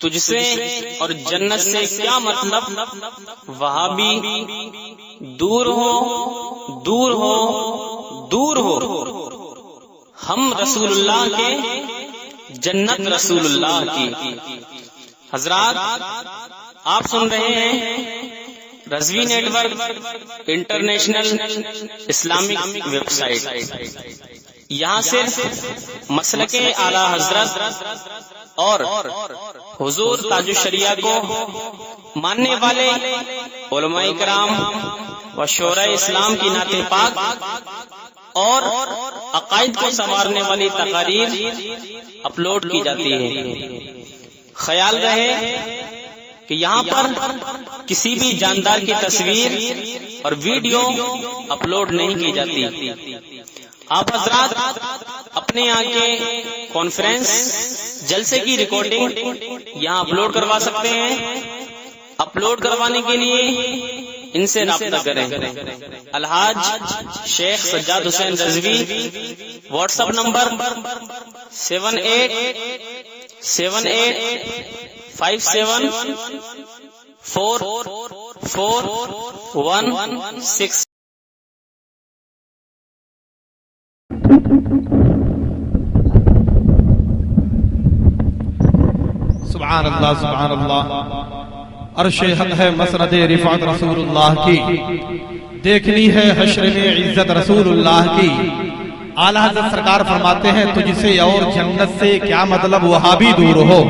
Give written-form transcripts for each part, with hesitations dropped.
تجھ سے اور جنت سے کیا مطلب، وہابی دور ہو دور ہو دور ہو، ہم رسول اللہ کے، جنت رسول اللہ کی۔ حضرات آپ سن رہے ہیں Rizvi network international Islamic website. یہاں صرف مسلک اعلی حضرت اور حضور تاج الشریعہ کو ماننے والے علماء کرام و شعراء اسلام کی نعت پاک اور عقائد کو سنوارنے والی تقاریر اپلوڈ کی جاتی ہے۔ خیال رہے کہ یہاں پر کسی بھی جاندار کی تصویر اور ویڈیو اپلوڈ نہیں کی جاتی۔ آپ حضرات اپنے یہاں کے کانفرنس جلسے کی ریکارڈنگ یہاں اپلوڈ کروا سکتے ہیں۔ اپلوڈ کروانے کے لیے ان سے رابطہ کریں۔ الحاج شیخ سجاد حسین رضوی، واٹس ایپ نمبر 7857474416۔ سبحان اللہ سبحان اللہ، عرش حق ہے مسند رفعت رسول اللہ کی، دیکھنی ہے حشر میں عزت رسول اللہ کی۔ اعلیٰ حضرت سرکار فرماتے ہیں تجھ سے اور جنت سے کیا مطلب، وہابی دور ہو،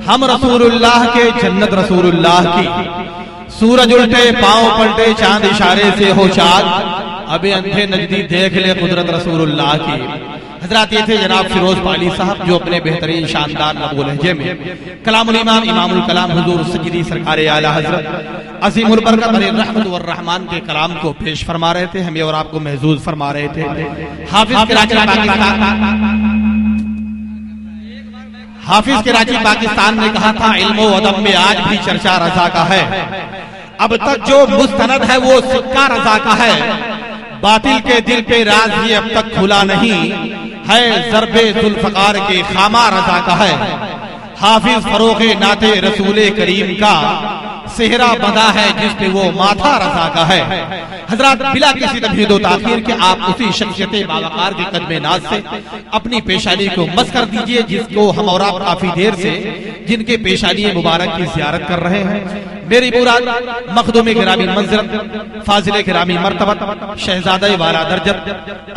ہم رسول اللہ کے، جنت رسول اللہ کی۔ سورج الٹے پاؤں پلٹے چاند اشارے سے ہو چاک، اب اندھے نجدی دیکھ لے قدرت رسول اللہ کی۔ حضرات یہ تھے جناب فیروز پالی صاحب جو اپنے بہترین شاندار نغمہ لہجے میں کلام الامام امام الکلام حضور سیدی سرکار اعلیٰ حضرت عظیم البرکت علی الرحمت والرحمان کے کلام کو پیش فرما رہے تھے، ہمیں اور آپ کو محظوظ فرما رہے تھے۔ حافظ کراچی پاکستان نے کہا تھا علم و ادب میں آج بھی چرچا رضا کا ہے، اب تک جو مستند ہے وہ سکہ رضا کا ہے، باطل کے دل پہ راز یہ اب تک کھلا نہیں ہے، ضرب ذوالفقار کے خامہ رضا کا ہے۔ حافظ فروغ نعت رسول کریم کا صحرا بندہ ہے جس پہ وہ ماتھا رضا کا ہے۔ حضرات بلا کسی تمہید و تاخیر کے آپ اسی شخصیت باوقار کے قدم ناز سے اپنی پیشانی کو مس کر دیجئے، جس کو ہم اور آپ کافی دیر سے جن کے پیشانی مبارک کی زیارت کر رہے ہیں۔ میری مراد مخدوم گرامی منزلت، فاضل گرامی مرتبت، شہزادہ والا درجت،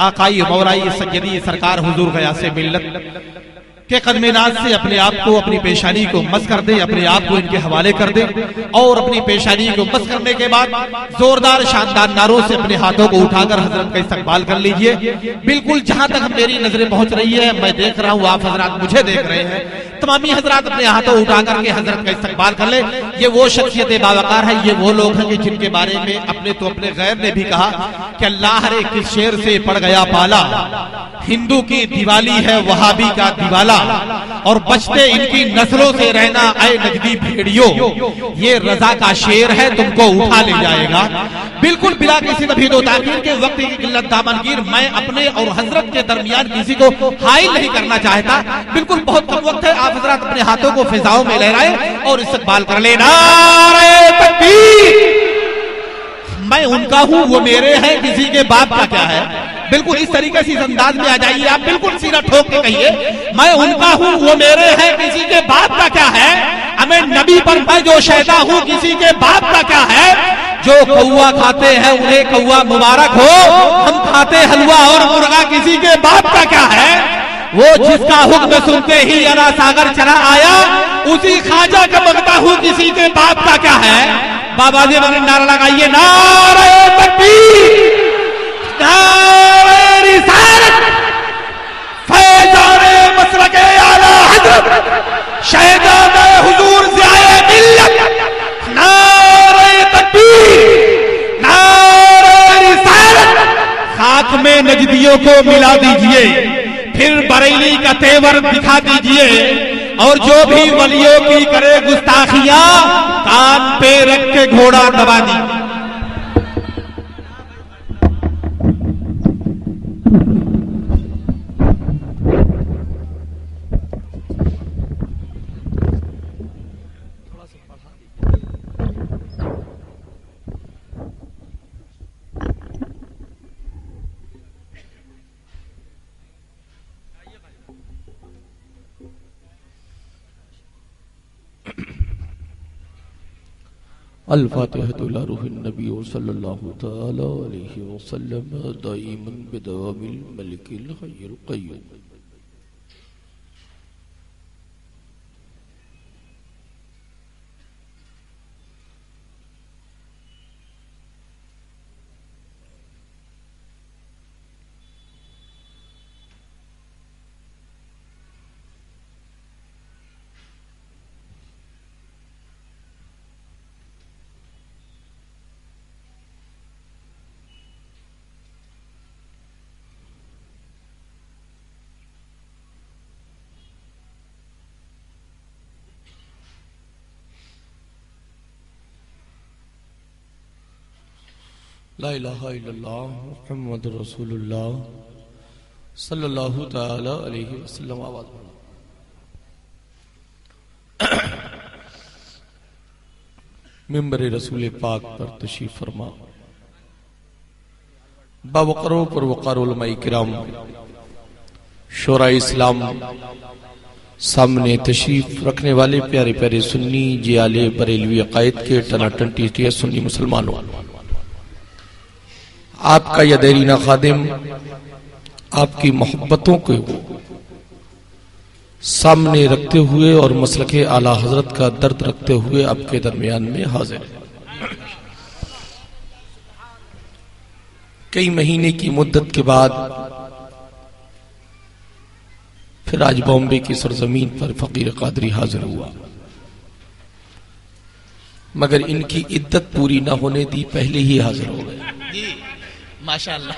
آقائی مولائی سیدی سرکار حضور غیاث ملت کے قدم ناز سے اپنے آپ کو، اپنی پیشانی کو مس کر دیں، اپنے آپ کو ان کے حوالے کر دیں، اور اپنی پیشانی کو مس کرنے کے بعد زوردار شاندار نعروں سے اپنے ہاتھوں کو اٹھا کر حضرت کا استقبال کر لیجئے۔ بالکل جہاں تک میری نظریں پہنچ رہی ہے، میں دیکھ رہا ہوں آپ حضرات مجھے دیکھ رہے ہیں، تمامی حضرات اپنے ہاتھوں اٹھا کر کے حضرت کا استقبال کر لیں۔ یہ وہ شخصیت باوقار ہے، یہ وہ لوگ ہیں کہ جن کے بارے میں اپنے غیر نے بھی کہا کہ اللہ رے کس شیر سے پڑ گیا پالا، ہندو کی دیوالی ہے وہابی کا دیوالا، اور بچتے ان کی نسلوں سے رہنا اے نجدی بھیڑیوں، یہ رضا کا شیر ہے تم کو اٹھا لے جائے گا۔ بالکل بلا کسی تمہید و تاخیر کے، وقت کی قلت دامنگیر، میں اپنے اور حضرت کے درمیان کسی کو حائل نہیں کرنا چاہتا، بالکل بہت کم وقت ہے، آپ حضرات اپنے ہاتھوں کو فضاؤں میں لہرائیں اور استقبال کر لیں۔ نعرہ تکبیر! میں ان کا ہوں وہ میرے ہیں، کسی کے باپ کا کیا ہے؟ بالکل اس طریقے سے اس انداز میں آ جائیے، آپ بالکل سینہ ٹھوک کے کہیے میں ان کا ہوں وہ میرے ہیں، کسی کے باپ کا کیا ہے؟ ہمیں نبی پر میں جو شہدا ہوں، کسی کے باپ کا کیا ہے؟ جو کوا کھاتے ہیں انہیں کوا مبارک ہو، ہم کھاتے حلوہ اور مرغا، کسی کے باپ کا کیا ہے؟ وہ جس کا حکم سنتے ہی انا ساگر چلا آیا، اسی خواجہ کا مانگتا ہوں، کسی کے باپ کا کیا ہے؟ بابا جی نے نعرہ لگائیے، نعرہ تکبیر، نعرہ رسالت، فیضان مسلک اعلیٰ حضرت شہزادہ حضور ضیاء ملت، نعرہ تکبیر، نعرہ رسالت۔ خاک میں نجدیوں کو ملا دیجئے، پھر بریلی کا تیور دکھا دیجئے، اور جو بھی ولیوں کی کرے گستاخیاں، کان پہ رکھ کے گھوڑا دبا دی۔ الفاتحة إلى روح النبي صلى الله تعالى عليه وسلم دائما بدوام الملك الحي القيوم. لا الہ الا اللہ محمد رسول اللہ صلی اللہ تعالی علیہ وسلم. آواز ممبر رسول پاک پر تشریف فرما. باوقار و پروقار علماء کرام، شورائے اسلام، سامنے تشریف رکھنے والے پیارے پیارے سنی جیالے بریلوی عقائد کے ٹناٹن ٹیٹیا سنی مسلمانوں، آپ کا یہ دیرینہ خادم آپ کی محبتوں کو سامنے رکھتے ہوئے اور مسلک اعلی حضرت کا درد رکھتے ہوئے آپ کے درمیان میں حاضر ہے. کئی مہینے کی مدت کے بعد پھر آج بامبے کی سرزمین پر فقیر قادری حاضر ہوا، مگر ان کی عدت پوری نہ ہونے دی پہلے ہی حاضر ہو گئے. ماشاءاللہ،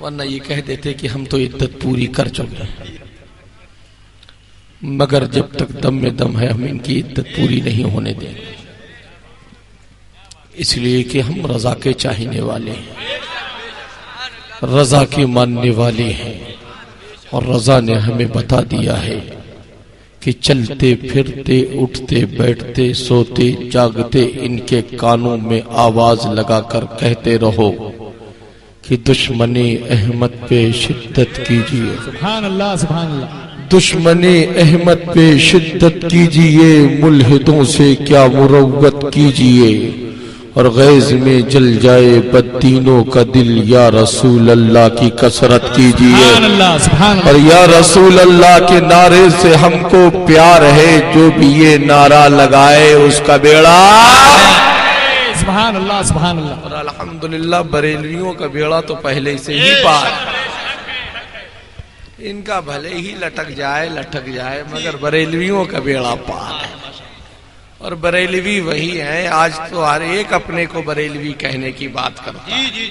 ورنہ یہ کہہ دیتے کہ ہم تو عدت پوری کر چکے ہیں، مگر جب تک دم میں دم ہے ہم ان کی عدت پوری نہیں ہونے دیں گے، اس لیے کہ ہم رضا کے چاہنے والے ہیں، رضا کے ماننے والے ہیں، اور رضا نے ہمیں بتا دیا ہے کہ چلتے پھرتے اٹھتے بیٹھتے سوتے جاگتے ان کے کانوں میں آواز لگا کر کہتے رہو کہ دشمن احمد پہ شدت کیجئے. سبحان اللہ سبحان اللہ. دشمن احمد پہ شدت کیجئے، ملحدوں سے کیا مروت کیجئے، اور غیظ میں جل جائے بددینوں کا دل، یا رسول اللہ کی کثرت کیجئے. اور یا رسول اللہ کے نعرے سے ہم کو پیار ہے، جو بھی یہ نعرہ لگائے اس کا بیڑا. سبحان اللہ سبحان اللہ. اور الحمدللہ بریلویوں کا بیڑا تو پہلے سے ہی پار، ان کا بھلے ہی لٹک جائے مگر بریلویوں کا بیڑا پار ہے. اور بریلوی وہی ہیں، آج تو ہر ایک اپنے کو بریلوی کہنے کی بات کرتا ہے،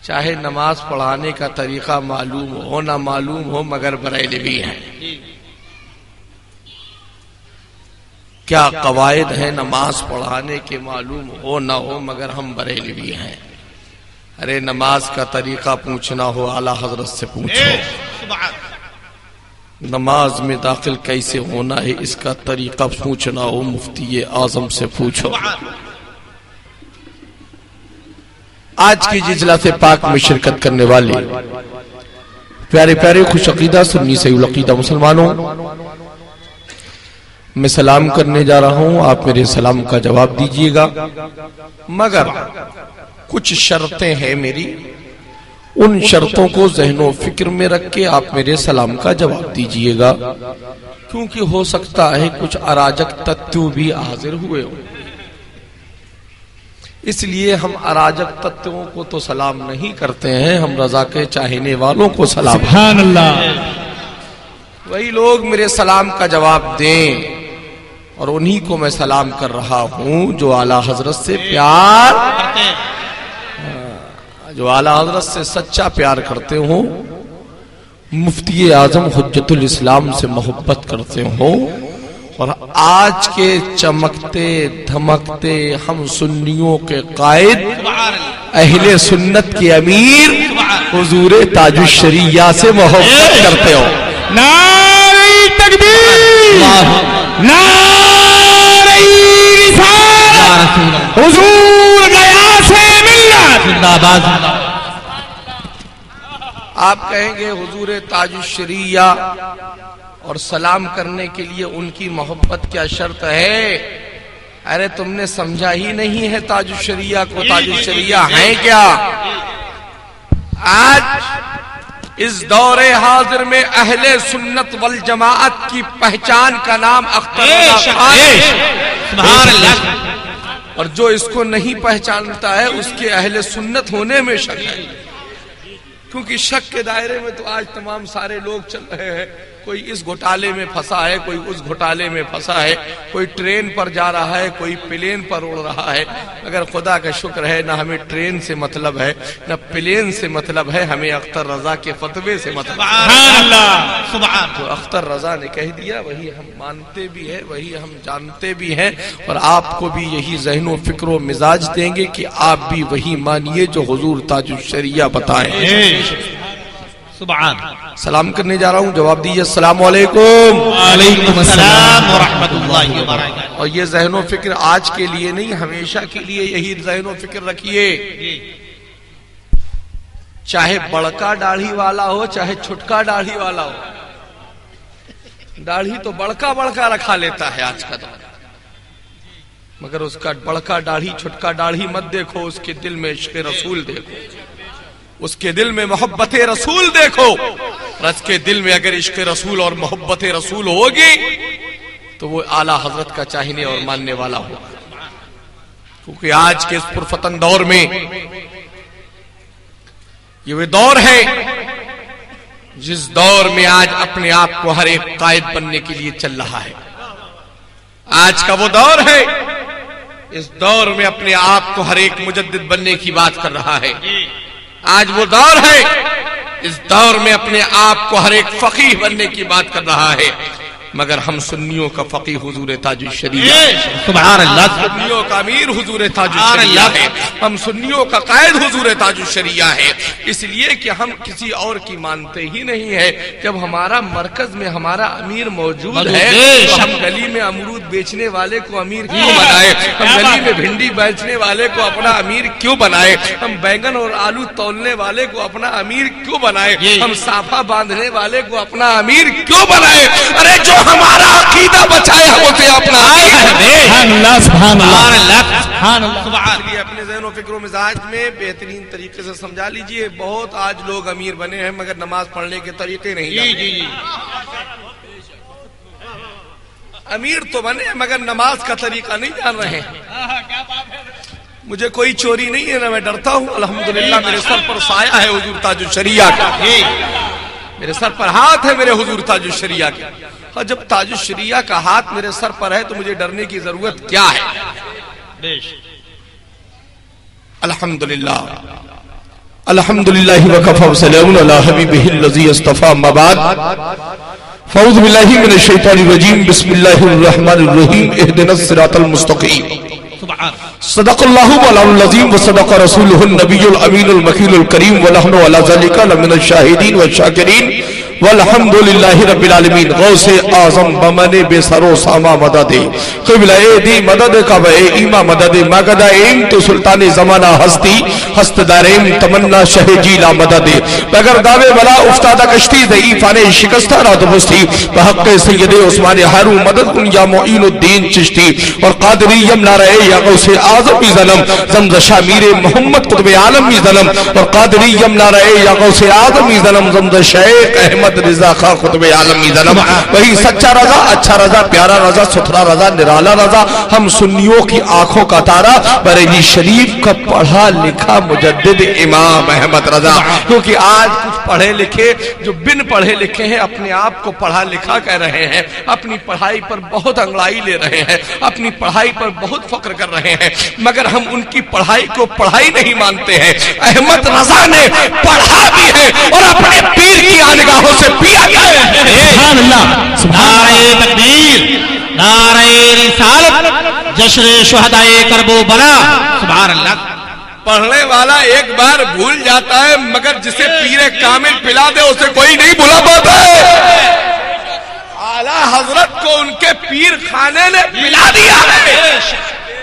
چاہے نماز پڑھانے کا طریقہ معلوم ہو نہ معلوم ہو، مگر بریلوی ہیں. کیا قواعد ہیں نماز پڑھانے کے معلوم ہو نہ ہو، مگر ہم بریلوی ہیں. ارے نماز کا طریقہ پوچھنا ہو اعلیٰ حضرت سے پوچھو، نماز میں داخل کیسے ہونا ہے اس کا طریقہ پوچھنا ہو مفتی اعظم سے پوچھو. آج کی اجلاس پاک میں شرکت کرنے والے پیارے پیارے خوش عقیدہ سنی صحیح العقیدہ مسلمانوں، میں سلام کرنے جا رہا ہوں، آپ میرے سلام کا جواب دیجئے گا، مگر کچھ شرطیں ہیں میری، ان شرطوں کو ذہن و فکر میں رکھ کے آپ میرے سلام کا جواب دیجئے گا، کیونکہ ہو سکتا ہے کچھ اراجک تتو بھی حاضر ہوئے ہوں. اس لیے ہم اراجک تتووں کو تو سلام نہیں کرتے ہیں، ہم رضا کے چاہنے والوں کو سلام. سبحان اللہ. وہی لوگ میرے سلام کا جواب دیں، اور انہی کو میں سلام کر رہا ہوں جو اعلیٰ حضرت سے پیار، جو اعلیٰ حضرت سے سچا پیار کرتے ہوں، مفتی اعظم حجت الاسلام سے محبت کرتے ہوں، اور آج کے چمکتے دھمکتے ہم سنیوں کے قائد، اہل سنت کے امیر حضور تاج الشریعہ سے محبت کرتے ہو. نعرہ تکبیر، نعرہ رسالت، حضور گیا سے ملت زندہ باد. آپ کہیں گے حضور تاج الشریعہ اور سلام کرنے کے لیے ان کی محبت کیا شرط ہے؟ ارے تم نے سمجھا ہی نہیں ہے تاج الشریعہ کو. تاج الشریعہ ہیں کیا؟ آج اس دور حاضر میں اہل سنت والجماعت کی پہچان کا نام اختر رضا خان سبحان اللہ. اور جو اس کو نہیں پہچانتا ہے اس کے اہل سنت ہونے میں شک ہے. کیونکہ شک کے دائرے میں تو آج تمام سارے لوگ چل رہے ہیں. کوئی اس گھوٹالے میں پھنسا ہے, کوئی اس گھوٹالے میں پھنسا ہے, کوئی ٹرین پر جا رہا ہے, کوئی پلین پر اڑ رہا ہے. اگر خدا کا شکر ہے نہ ہمیں ٹرین سے مطلب ہے نہ پلین سے مطلب ہے, ہمیں اختر رضا کے فتوے سے مطلب ہے. سبحان اللہ. سبحان تو اختر رضا نے کہہ دیا وہی ہم مانتے بھی ہیں, وہی ہم جانتے بھی ہیں, اور آپ کو بھی یہی ذہن و فکر و مزاج دیں گے کہ آپ بھی وہی مانیے جو حضور تاج الشریعہ بتائیں. سبحان. سلام کرنے جا رہا ہوں, جواب دیجیے السلام علیکم. وعلیکم السلام ورحمۃ اللہ وبرکاتہ. اور یہ ذہن و فکر آج کے لیے نہیں, ہمیشہ کے لیے یہی ذہن و فکر رکھیے. چاہے بڑکا داڑھی والا ہو چاہے چھٹکا داڑھی والا ہو, داڑھی تو بڑکا بڑکا رکھا لیتا ہے آج کا دور, مگر اس کا بڑکا داڑھی چھٹکا داڑھی مت دیکھو, اس کے دل میں عشق رسول دیکھو, اس کے دل میں محبت رسول دیکھو. اس کے دل میں اگر عشق رسول اور محبت رسول ہوگی تو وہ اعلیٰ حضرت کا چاہنے اور ماننے والا ہوگا. کیونکہ آج کے اس پرفتن دور میں یہ وہ دور ہے جس دور میں آج اپنے آپ کو ہر ایک قائد بننے کے لیے چل رہا ہے. آج کا وہ دور ہے, اس دور میں اپنے آپ کو ہر ایک مجدد بننے کی بات کر رہا ہے. آج وہ دور ہے, اس دور میں اپنے آپ کو ہر ایک فقیہ بننے کی بات کر رہا ہے. مگر ہم سنیوں کا فقیہ حضور تاج الشریعہ ہے. سبحان اللہ. سنیوں کا امیر حضور تاج الشریعہ ہے. ہم سنیوں کا قائد حضور تاج الشریعہ ہے. اس لیے کہ ہم کسی اور کی مانتے ہی نہیں ہے. جب ہمارا مرکز میں ہمارا امیر موجود ہے تو ہم گلی میں امرود بیچنے والے کو امیر کیوں بنائے, ہم گلی میں بھنڈی بیچنے والے کو اپنا امیر کیوں بنائے, ہم بینگن اور آلو تولنے والے کو اپنا امیر کیوں بنائے, ہم صافہ باندھنے والے کو اپنا امیر کیوں بنائے. ارے جو ہمارا عقیدہ بچائے ہم اسے اپنا سبحان اللہ. سبحان اللہ. سبحان اللہ. اس لیے اپنے ذہن و فکر و مزاج میں بہترین طریقے سے سمجھا لیجئے. بہت آج لوگ امیر بنے ہیں مگر نماز پڑھنے کے طریقے نہیں جانتے. امیر تو بنے مگر نماز کا طریقہ نہیں جان رہے ہیں. مجھے کوئی چوری نہیں ہے, نہ میں ڈرتا ہوں. الحمدللہ میرے سر پر سایہ ہے حضور تاج الشریعہ کا, میرے سر پر ہاتھ ہے میرے حضور تاج الشریعہ کے. اور جب تاج الشریعہ کا ہاتھ میرے سر پر ہے تو مجھے ڈرنے کی ضرورت کیا ہے. الحمدللہ الحمدللہ وکفى وسلام علی حبیبہ الذی اصطفى. اما بعد فاعوذ باللہ من الشیطان الرجیم. بسم اللہ الرحمن الرحیم. اهدنا الصراط المستقیم. صدق اللہ مولانا العظیم وصدق رسولہ النبی الامین المکین الکریم ونحن علی ذلک لمن الشاہدین والشاکرین والحمدللہ رب العالمین. غوث اعظم بمن بے سر و ساما مدد قبلہ دی مدد کعبہ ایمہ مدد ماگدائیم تو سلطان زمانہ ہستی ہست داریم تمنا شہ جیلا مدد بگر دعوے بلا افتادہ کشتی ضعیفان شکستہ رات بستی بحق سید عثمان حارو مدد کن یا معین الدین چشتی اور قادری یمنا رہے یا غوث اعظم ظلم زمز شامیر محمد قطب عالم ظلم اور قادری یمنا رہے یا غوث اعظم ظلم زمز شیخ احمد رضا خان قطب عالم ظلم. وہی سچا رضا, اچھا رضا, پیارا رضا, ستھرا رضا, نرالا رضا, ہم سنیوں کی آنکھوں کا تارا بریلی شریف کا پڑھا لکھا مجدد امام احمد رضا. کیونکہ آج کچھ پڑھے لکھے جو بن پڑھے لکھے ہیں اپنے آپ کو پڑھا لکھا کہہ رہے ہیں, اپنی پڑھائی پر بہت انگڑائی لے رہے ہیں, اپنی پڑھائی پر بہت فخر کر رہے ہیں, مگر ہم ان کی پڑھائی کو پڑھائی نہیں مانتے ہیں. احمد رضا نے پڑھا بھی ہے اور اپنے پیر کی آنگاہوں سے پیا گیا ہے. سبحان اللہ. نعرہ تکبیر, نعرہ رسالت, جشن شہدائے کرب و بلا. سبحان اللہ. پڑھنے والا ایک بار بھول جاتا ہے مگر جسے پیر کامل پلا دے اسے کوئی نہیں بھلا پاتا ہے. اعلیٰ حضرت کو ان کے پیر خانے نے پلا دیا ہے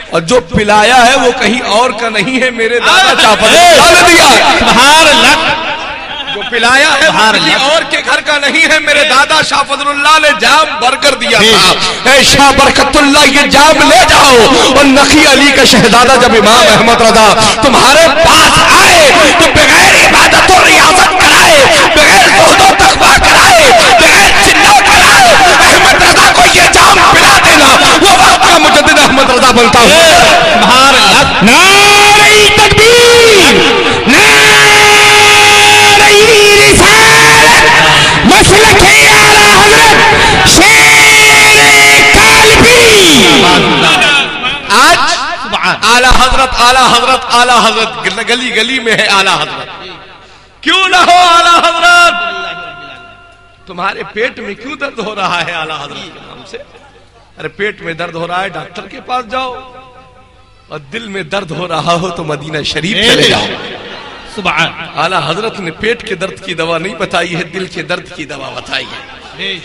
اور جو پلایا ہے وہ کہیں اور کا نہیں ہے, میرے دادا چاپا نے پلا دیا ہے. سبحان اللہ. جو پلایا ہے وہ کسی اور کے گھر کا نہیں ہے، میرے دادا شاہ فضل اللہ نے جام بھر کر دیا تھا۔ اے شاہ برکت اللہ یہ جام لے جاؤ، اور نقی علی کا شہزادہ جب امام احمد رضا تمہارے پاس آئے تو بغیر عبادت و ریاضت کرائے، بغیر زہد و تقویٰ کرائے، بغیر چلہ کرائے احمد رضا کو یہ جام پلا دینا، وہ وقت کا مجدد احمد رضا بنتا ہوں۔ نعرہ تکبیر، نعرہ رسالت، مسلک اعلیٰ حضرت شیر کالبی۔ آج اعلیٰ حضرت گلی گلی میں ہے اعلیٰ حضرت، کیوں نہ ہو اعلیٰ حضرت؟ تمہارے پیٹ میں کیوں درد ہو رہا ہے اعلیٰ حضرت کے نام سے؟ ارے پیٹ میں درد ہو رہا ہے ڈاکٹر کے پاس جاؤ، اور دل میں درد ہو رہا ہو تو مدینہ شریف چلے جاؤ۔ اعلیٰ حضرت نے پیٹ کے درد کی دوا نہیں بتائی ہے، دل کے درد کی دوا بتائی ہے۔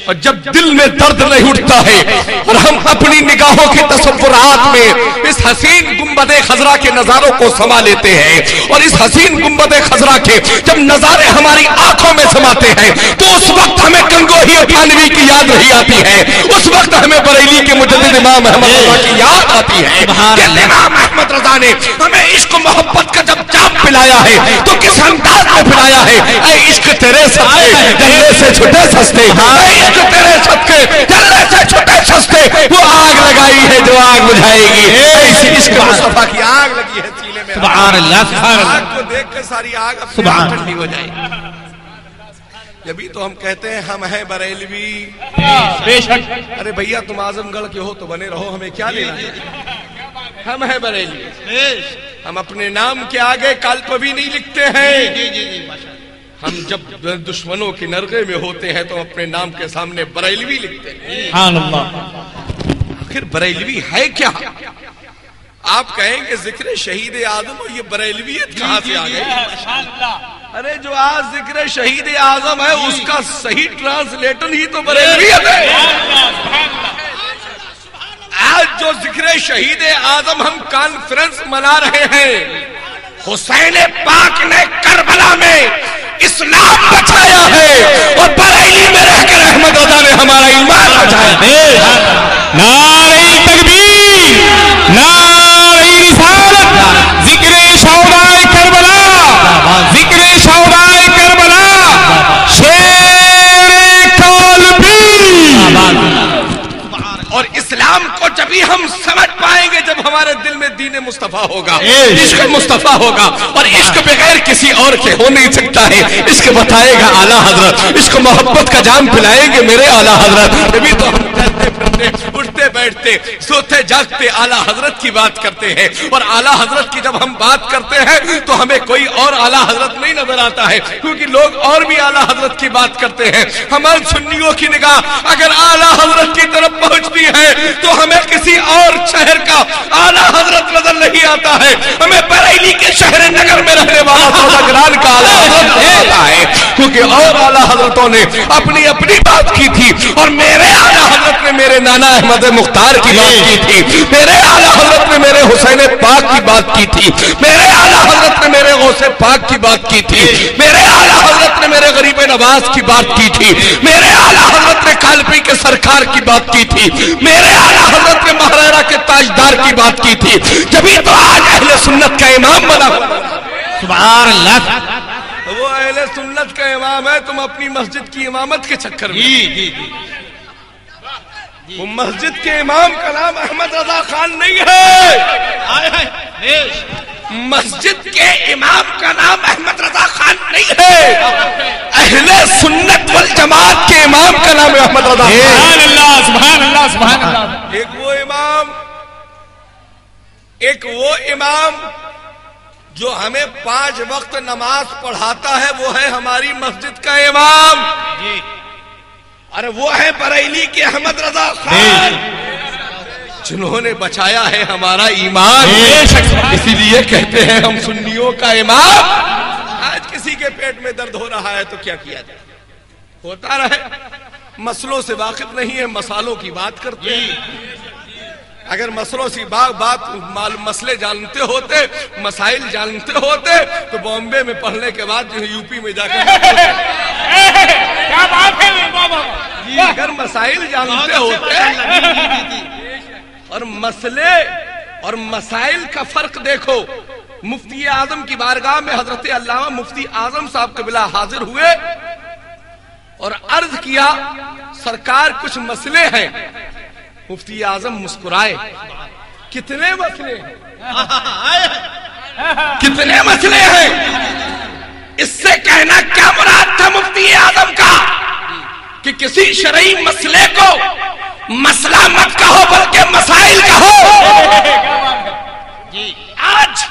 اور جب دل میں درد نہیں اٹھتا ہے اور ہم اپنی نگاہوں کے تصورات میں اس حسین گنبد خضرا کے نظاروں کو سما لیتے ہیں، اور اس حسین گنبد خضرا کے جب نظارے ہماری آنکھوں میں سماتے ہیں تو اس وقت ہمیں گنگوہی تھانوی کی یاد نہیں آتی ہے، اس وقت ہمیں بریلی کے مجدد امام احمد رضا کی یاد آتی ہے کہ امام احمد رضا نے ہمیں عشق محبت کا جب جام پلایا ہے تو کس انداز میں پلایا ہے۔ اے عشق تیرے صدقے جلنے سے چھٹے سستے، عشق تیرے صدقے جلنے سے چھٹے سستے، وہ آگ لگائی ہے جو آگ بجھائے گی، ایسی عشق مصطفیٰ کی آگ لگی ہے سینے میں۔ سبحان اللہ، سبحان اللہ۔ آگ کو دیکھ کر ساری آگ اپنے آپ ٹھنڈی ہو جائے گی۔ جبھی تو ہم کہتے ہیں ہم ہیں بریلوی۔ بے شک ارے بھیا تم اعظم گڑھ کے ہو تو بنے رہو، ہمیں کیا لینا ہے؟ ہم ہیں بریلوی، ہم اپنے نام کے آگے کالپوی نہیں لکھتے ہیں۔ ہم جب دشمنوں کے نرغے میں ہوتے ہیں تو اپنے نام کے سامنے بریلوی لکھتے ہیں۔ سبحان اللہ۔ آخر بریلوی ہے کیا؟ آپ کہیں کہ ذکر شہید اعظم اور یہ بریلویت کہاں سے آ گئی؟ ارے جو آج ذکر شہید اعظم ہے اس کا صحیح ٹرانسلیٹر ہی تو بریلویت ہے۔ آج جو ذکر شہید اعظم ہم کانفرنس منا رہے ہیں، حسین پاک نے کربلا میں اسلام بچایا ہے، اور بریلی میں رہ کر احمد رضا نے ہمارا ایمان بچایا ہے۔ نعرہ تکبیر، نعرہ رسالت، ذکر شہدائے کربلا، ذکر شہدائے کربلا، شیر کالبی۔ اور اسلام کو جبھی ہم سمجھ پائیں گے جب ہمارے دل میں دین مصطفیٰ ہوگا، عشق مصطفیٰ ہوگا، اور عشق بغیر کسی اور کے ہو نہیں سکتا ہے۔ عشق بتائے گا اعلیٰ حضرت، عشق محبت کا جام پلائیں گے میرے اعلیٰ حضرت۔ جبھی تو ہم چلتے پھرتے اٹھتے بیٹھتے سوتے جاگتے اعلیٰ حضرت کی بات کرتے ہیں، اور اعلیٰ حضرت کی جب ہم بات کرتے ہیں تو ہمیں کوئی اور اعلیٰ حضرت نہیں نظر آتا ہے، کیونکہ لوگ اور بھی اعلیٰ حضرت کی بات کرتے ہیں۔ ہمارے سنیوں کی نگاہ اگر اعلیٰ حضرت کی طرف پہنچتی ہے تو ہمیں کسی اور شہر کا اعلیٰ حضرت نظر نہیں آتا ہے، ہمیں بریلی کے شہر نگر میں رہنے والا سوداگران کا اعلیٰ حضرت نظر آتا ہے، کیونکہ اور اعلیٰ حضرتوں نے اپنی اپنی بات کی تھی، اور میرے اعلیٰ حضرت نے میرے نانا احمد مختار کی بات کی تھی، میرے اعلیٰ حضرت نے میرے حسین پاک کی بات کی تھی، میرے اعلیٰ حضرت نے میرے غوث پاک کی بات کی تھی، میرے اعلیٰ حضرت نے میرے غریب نواز کی بات کی تھی، میرے اعلیٰ حضرت نے کالپی کے سرکار کی بات کی تھی، میرے اعلیٰ حضرت نے مہاراجہ کے تاجدار کی بات کی تھی۔ جبھی تو آج اہل سنت کا امام بنا۔ سبحان اللہ۔ وہ اہل سنت کا امام ہے، تم اپنی مسجد کی امامت کے چکر میں۔ وہ مسجد کے امام کا نام احمد رضا خان نہیں ہے، مسجد کے امام کا نام احمد رضا خان نہیں ہے، اہل سنت والجماعت کے امام کا نام احمد رضا خان۔ سبحان اللہ، سبحان اللہ، سبحان اللہ۔ ایک وہ امام جو ہمیں 5 وقت نماز پڑھاتا ہے، وہ ہے ہماری مسجد کا امام، ارے وہ ہے بریلی کے احمد رضا خان، جنہوں نے بچایا ہے ہمارا ایمان۔ اسی لیے کہتے ہیں ہم سنیوں کا امام۔ آج کسی کے پیٹ میں درد ہو رہا ہے تو کیا کیا جائے؟ ہوتا رہے، مسئلوں سے واقف نہیں ہے، مسالوں کی بات کرتے ہیں۔ اگر مسئلوں سے مسئلے جانتے ہوتے، مسائل جانتے ہوتے تو بامبے میں پڑھنے کے بعد جو یو پی میں جا کر کیا بات ہے بابا، اگر مسائل جانتے ہوتے اور مسئلے اور مسائل کا فرق دیکھو. مفتی اعظم کی بارگاہ میں حضرت علامہ مفتی اعظم صاحب قبلہ حاضر ہوئے اور عرض کیا سرکار کچھ مسئلے ہیں. مفتی اعظم مسکرائے. کتنے مسئلے ہیں؟ کتنے مسئلے ہیں؟ اس سے کہنا کیا مراد تھا مفتی اعظم کا کہ کسی شرعی مسئلے کو مسئلہ مت کہو بلکہ مسائل کہو. آج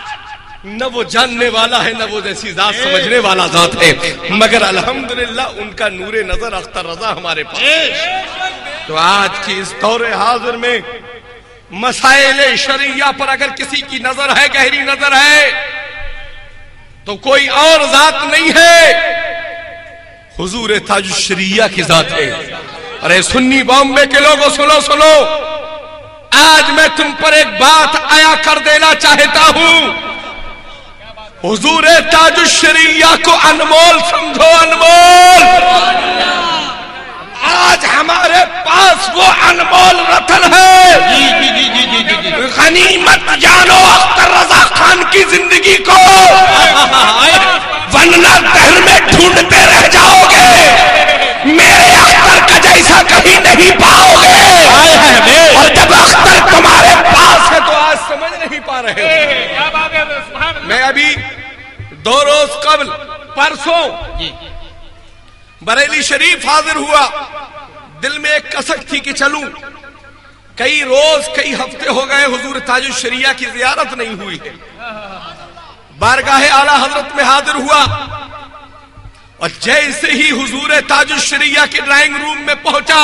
نہ وہ جاننے والا ہے نہ وہ جیسی ذات سمجھنے والا ذات ہے، مگر الحمدللہ ان کا نور نظر اختر رضا ہمارے پاس. تو آج کی اس دور حاضر میں مسائل شرعیہ پر اگر کسی کی نظر ہے، گہری نظر ہے، تو کوئی اور ذات نہیں ہے، حضور تاج الشریعہ کی ذات ہے. ارے سنی بامبے کے لوگوں سنو، آج میں تم پر ایک بات عیا کر دینا چاہتا ہوں. حضور تاج الشریعہ کو انمول سمجھو، انمول. آج ہمارے پاس وہ انمول رتن ہے. غنیمت جانو اختر رضا خان کی زندگی کو، ورنہ دہر میں ڈھونڈتے رہ جاؤ گے، میرے اختر کا جیسا کہیں نہیں پاؤ گے. اور جب اختر تمہارے پاس ہے تو آج سمجھ نہیں پا رہے ہو. میں ابھی 2 روز قبل پرسوں بریلی شریف حاضر ہوا. دل میں ایک کسک تھی کہ چلوں. کئی روز کئی ہفتے ہو گئے حضور تاج الشریعہ کی زیارت نہیں ہوئی ہے. بارگاہ اعلیٰ حضرت میں حاضر ہوا اور جیسے ہی حضور تاج الشریعہ کے ڈرائنگ روم میں پہنچا،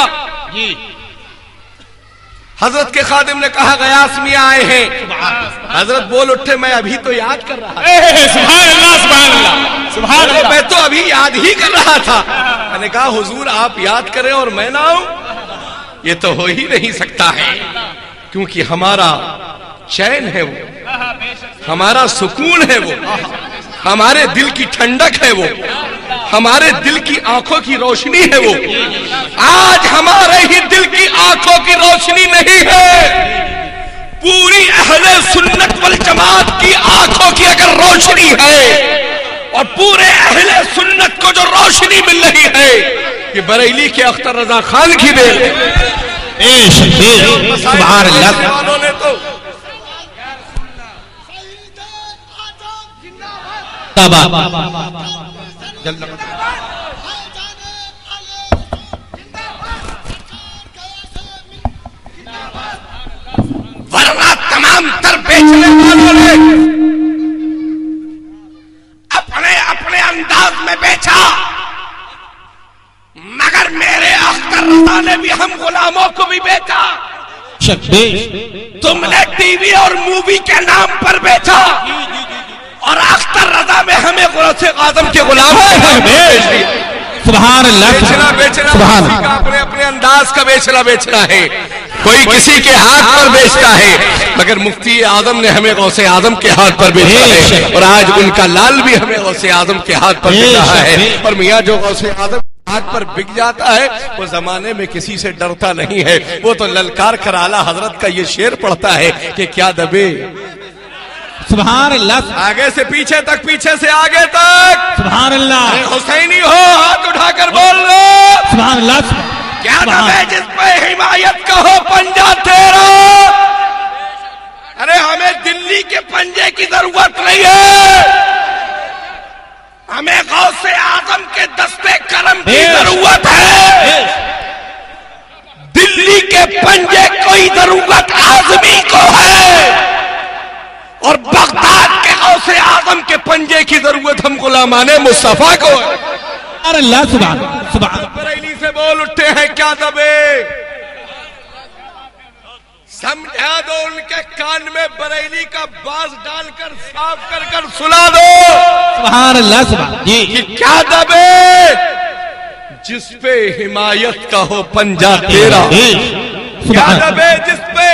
حضرت کے خادم نے کہا غیاث میاں آئے ہیں. حضرت بول اٹھے میں ابھی تو یاد کر رہا تھا. سبحان اللہ سبحان اللہ سبحان اللہ. میں تو ابھی یاد ہی کر رہا تھا. میں نے کہا حضور آپ یاد کریں اور میں نہ آؤں، یہ تو ہو ہی نہیں سکتا ہے، کیونکہ ہمارا چین ہے وہ، ہمارا سکون ہے وہ، ہمارے دل کی ٹھنڈک ہے وہ، ہمارے دل کی آنکھوں کی روشنی ہے وہ. آج ہمارے ہی دل کی آنکھوں کی روشنی نہیں ہے، پوری اہل سنت والجماعت کی آنکھوں کی اگر روشنی ہے اور پورے اہل سنت کو جو روشنی مل رہی ہے یہ بریلی کے اختر رضا خان کی دین ہے. سبحان اللہ. ورنہ تمام تر بیچنے والوں نے اپنے اپنے انداز میں بیچا، مگر میرے اختر رضا نے بھی ہم غلاموں کو بھی بیچا. تم نے ٹی وی اور مووی کے نام پر بیچا اور اختر رضا میں ہمیں غوث اعظم کے غلام سبحان اللہ. بیچنا اپنے اپنے انداز کا بیچنا ہے. کوئی کسی کے ہاتھ پر بیچتا ہے، مگر مفتی اعظم نے ہمیں غوث اعظم کے ہاتھ پر بیچا ہے، اور آج ان کا لال بھی ہمیں غوث اعظم کے ہاتھ پر بیچ رہا ہے. اور میاں جو غوث اعظم ہاتھ پر بک جاتا ہے وہ زمانے میں کسی سے ڈرتا نہیں ہے. وہ تو للکار کر اعلیٰ حضرت کا یہ شعر پڑھتا ہے کہ کیا دبے سبحان اللہ. آگے سے پیچھے تک، پیچھے سے آگے تک. سبحان اللہ. حسینی ہو ہاتھ اٹھا کر بول لو سبحان اللہ. کیا نام ہے جس پہ حمایت کا ہو پنجہ تیرا. ارے ہمیں دلی کے پنجے کی ضرورت نہیں ہے، ہمیں غوث اعظم کے دستے کرم کی ضرورت ہے. دلی کے پنجے کوئی ضرورت اعظمی کو ہے، اور بغداد کے غوث اعظم کے پنجے کی ضرورت ہم غلامان مصطفیٰ کو ہے. اللہ سبحان سبحان. بریلی سے بول اٹھے ہیں کیا دبے. سمجھا دو ان کے کان میں بریلی کا باز ڈال کر صاف کر کر سلا دو. سبحان اللہ سبحان. جی کیا دبے جس پہ حمایت کا ہو پنجہ تیرا. کیا دبے جس پہ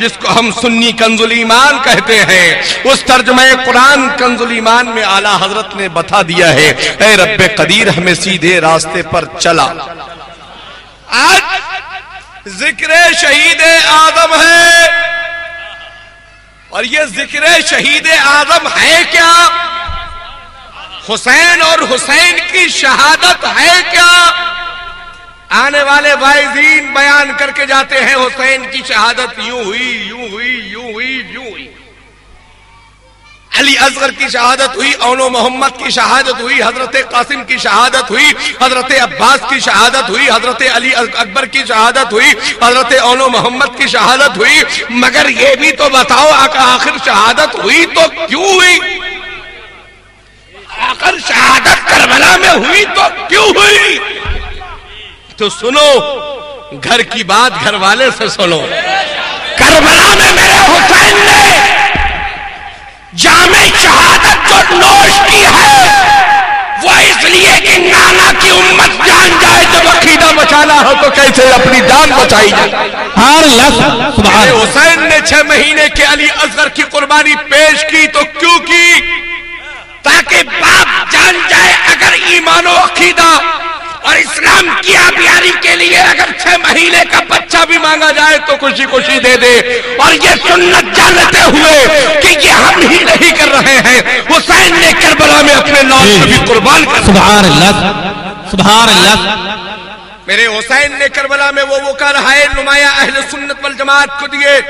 جس کو ہم سنی کنز الایمان کہتے ہیں، اس ترجمہ قرآن کنز الایمان میں اعلیٰ حضرت نے بتا دیا ہے، اے رب قدیر ہمیں سیدھے راستے پر چلا۔ آج ذکر شہید اعظم ہے، اور یہ ذکر شہید اعظم ہے کیا؟ حسین اور حسین کی شہادت ہے کیا؟ آنے والے وائزین بیان کر کے جاتے ہیں حسین کی شہادت یوں ہوئی، یوں ہوئی، یوں ہوئی، یوں ہوئی، علی اصغر کی شہادت ہوئی، اونو محمد کی شہادت ہوئی، حضرت قاسم کی شہادت ہوئی، حضرت عباس کی شہادت ہوئی، حضرت علی اکبر کی شہادت ہوئی، حضرت اونو محمد کی شہادت ہوئی، مگر یہ بھی تو بتاؤ آخر شہادت ہوئی تو کیوں ہوئی؟ آخر شہادت کربلا میں ہوئی تو کیوں ہوئی؟ تو سنو، گھر کی بات گھر والے سے سنو۔ کربلا میں میرے حسین نے جام شہادت جو نوش کی ہے وہ اس لیے کہ نانا کی امت جان جائے، جب عقیدہ بچانا ہو تو کیسے اپنی جان بچائی جائے۔ میرے حسین نے 6 مہینے کے علی اصغر کی قربانی پیش کی تو کیوں کی؟ تاکہ باپ جان جائے اگر ایمان و عقیدہ اور اسلام کی آبیاری کے لیے اگر 6 مہینے کا بچہ بھی مانگا جائے تو خوشی خوشی دے دے، اور یہ سنت جانتے ہوئے کہ یہ ہم ہی نہیں کر رہے ہیں، حسین نے کربلا میں اپنے لاش کو بھی قربان کر دیا۔ سبحان اللہ، سبحان اللہ۔ میرے حسین نے کربلا میں وہ کارہائے نمایاں اہل سنت والجماعت کو دیے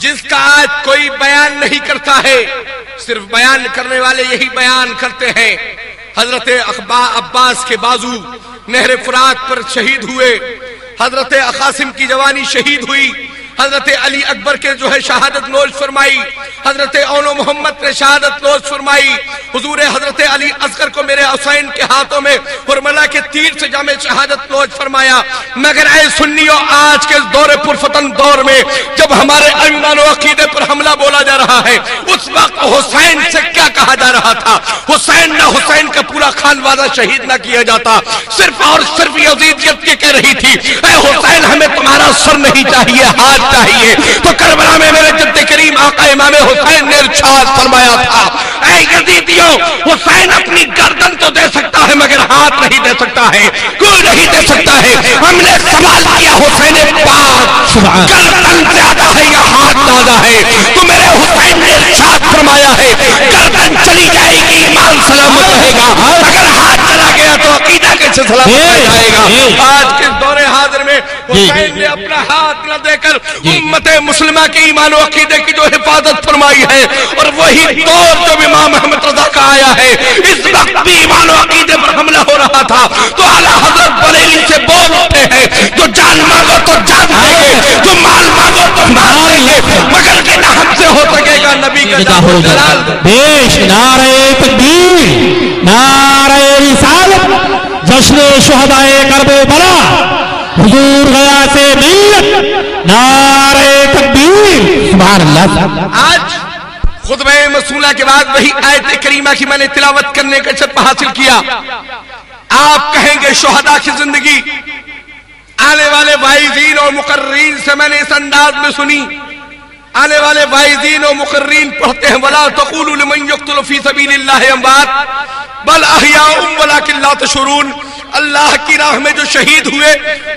جس کا آج کوئی بیان نہیں کرتا ہے، صرف بیان کرنے والے یہی بیان کرتے ہیں۔ حضرت عباس کے بازو نہر فرات پر شہید ہوئے، حضرت قاسم کی جوانی شہید ہوئی، حضرت علی اکبر کے جو ہے شہادت نوش فرمائی، حضرت اونو محمد نے شہادت نوش فرمائی، حضور حضرت علی اصغر کو میرے حسین کے ہاتھوں میں حرملہ کے تیر سے جامع شہادت نوش فرمایا۔ مگر اے سنیوں، آج کے دور پرفتن دور میں جب ہمارے ایمان و عقیدے پر حملہ بولا جا رہا ہے، اس وقت حسین سے کیا کہا جا رہا تھا؟ حسین نہ حسین کا پورا خانوادہ شہید نہ کیا جاتا، صرف اور صرف یزیدیت یہ کہہ رہی تھی اے حسین ہمیں تمہارا سر نہیں چاہیے، ہاتھ چاہیے۔ تو کربلا میں میرے جد کریم آقا امام حسین نے ارشاد فرمایا تھا اے یزیدیوں، حسین اپنی گردن تو دے سکتا ہے مگر ہاتھ نہیں دے سکتا ہے، کیوں نہیں دے سکتا ہے؟ ہم نے سوال کیا حسین پاک گردن زیادہ ہے یا ہاتھ زیادہ ہے؟ تو میرے حسین نے ارشاد فرمایا ہے گردن چلی جائے گی ایمان سلامت رہے گا، اگر ہاتھ چلا گیا تو عقیدہ کیسے سلامت رہ جائے گا؟ آج کے دور حاضر میں حسین نے اپنا ہاتھ نہ دے کر امت مسلمہ کے ایمان و عقیدے کی جو حفاظت فرمائی ہے، اور وہی دور جب امام احمد رضا کا آیا ہے، اس وقت بھی ایمان و عقیدے پر حملہ ہو رہا تھا تو اعلیٰ حضرت بریلی سے بول اٹھے ہیں جو جان مانگو تو جان دیں گے، جو مال مانگو تو مال دیں گے، مگر کہ نہ ہم سے ہو سکے گا نبی کا جان و جلال۔ بیش نعرہ تکبیر، نعرہ رسالت، جشن شہدائے کربلا، حضور غیاث ملت، نعرہ تکبیر، سبحان اللہ۔ آج خطبہ مسئولہ کے بعد وہی آیت کریمہ کی میں نے تلاوت کرنے کا شرف حاصل کیا۔ آپ کہیں گے شہداء کی زندگی آنے والے وائزین اور مقررین سے میں نے اس انداز میں سنی، آنے والے وائزین اور مقررین پڑھتے ہیں وَلَا تَقُولُوا لِمَنْ يُقْتَلُ فِي سَبِيلِ اللَّهِ أَمْوَاتٌ بَلْ أَحْيَاءٌ وَلَكِنْ لَا تَشْعُرُونَ۔ اللہ کی راہ میں جو شہید ہوئے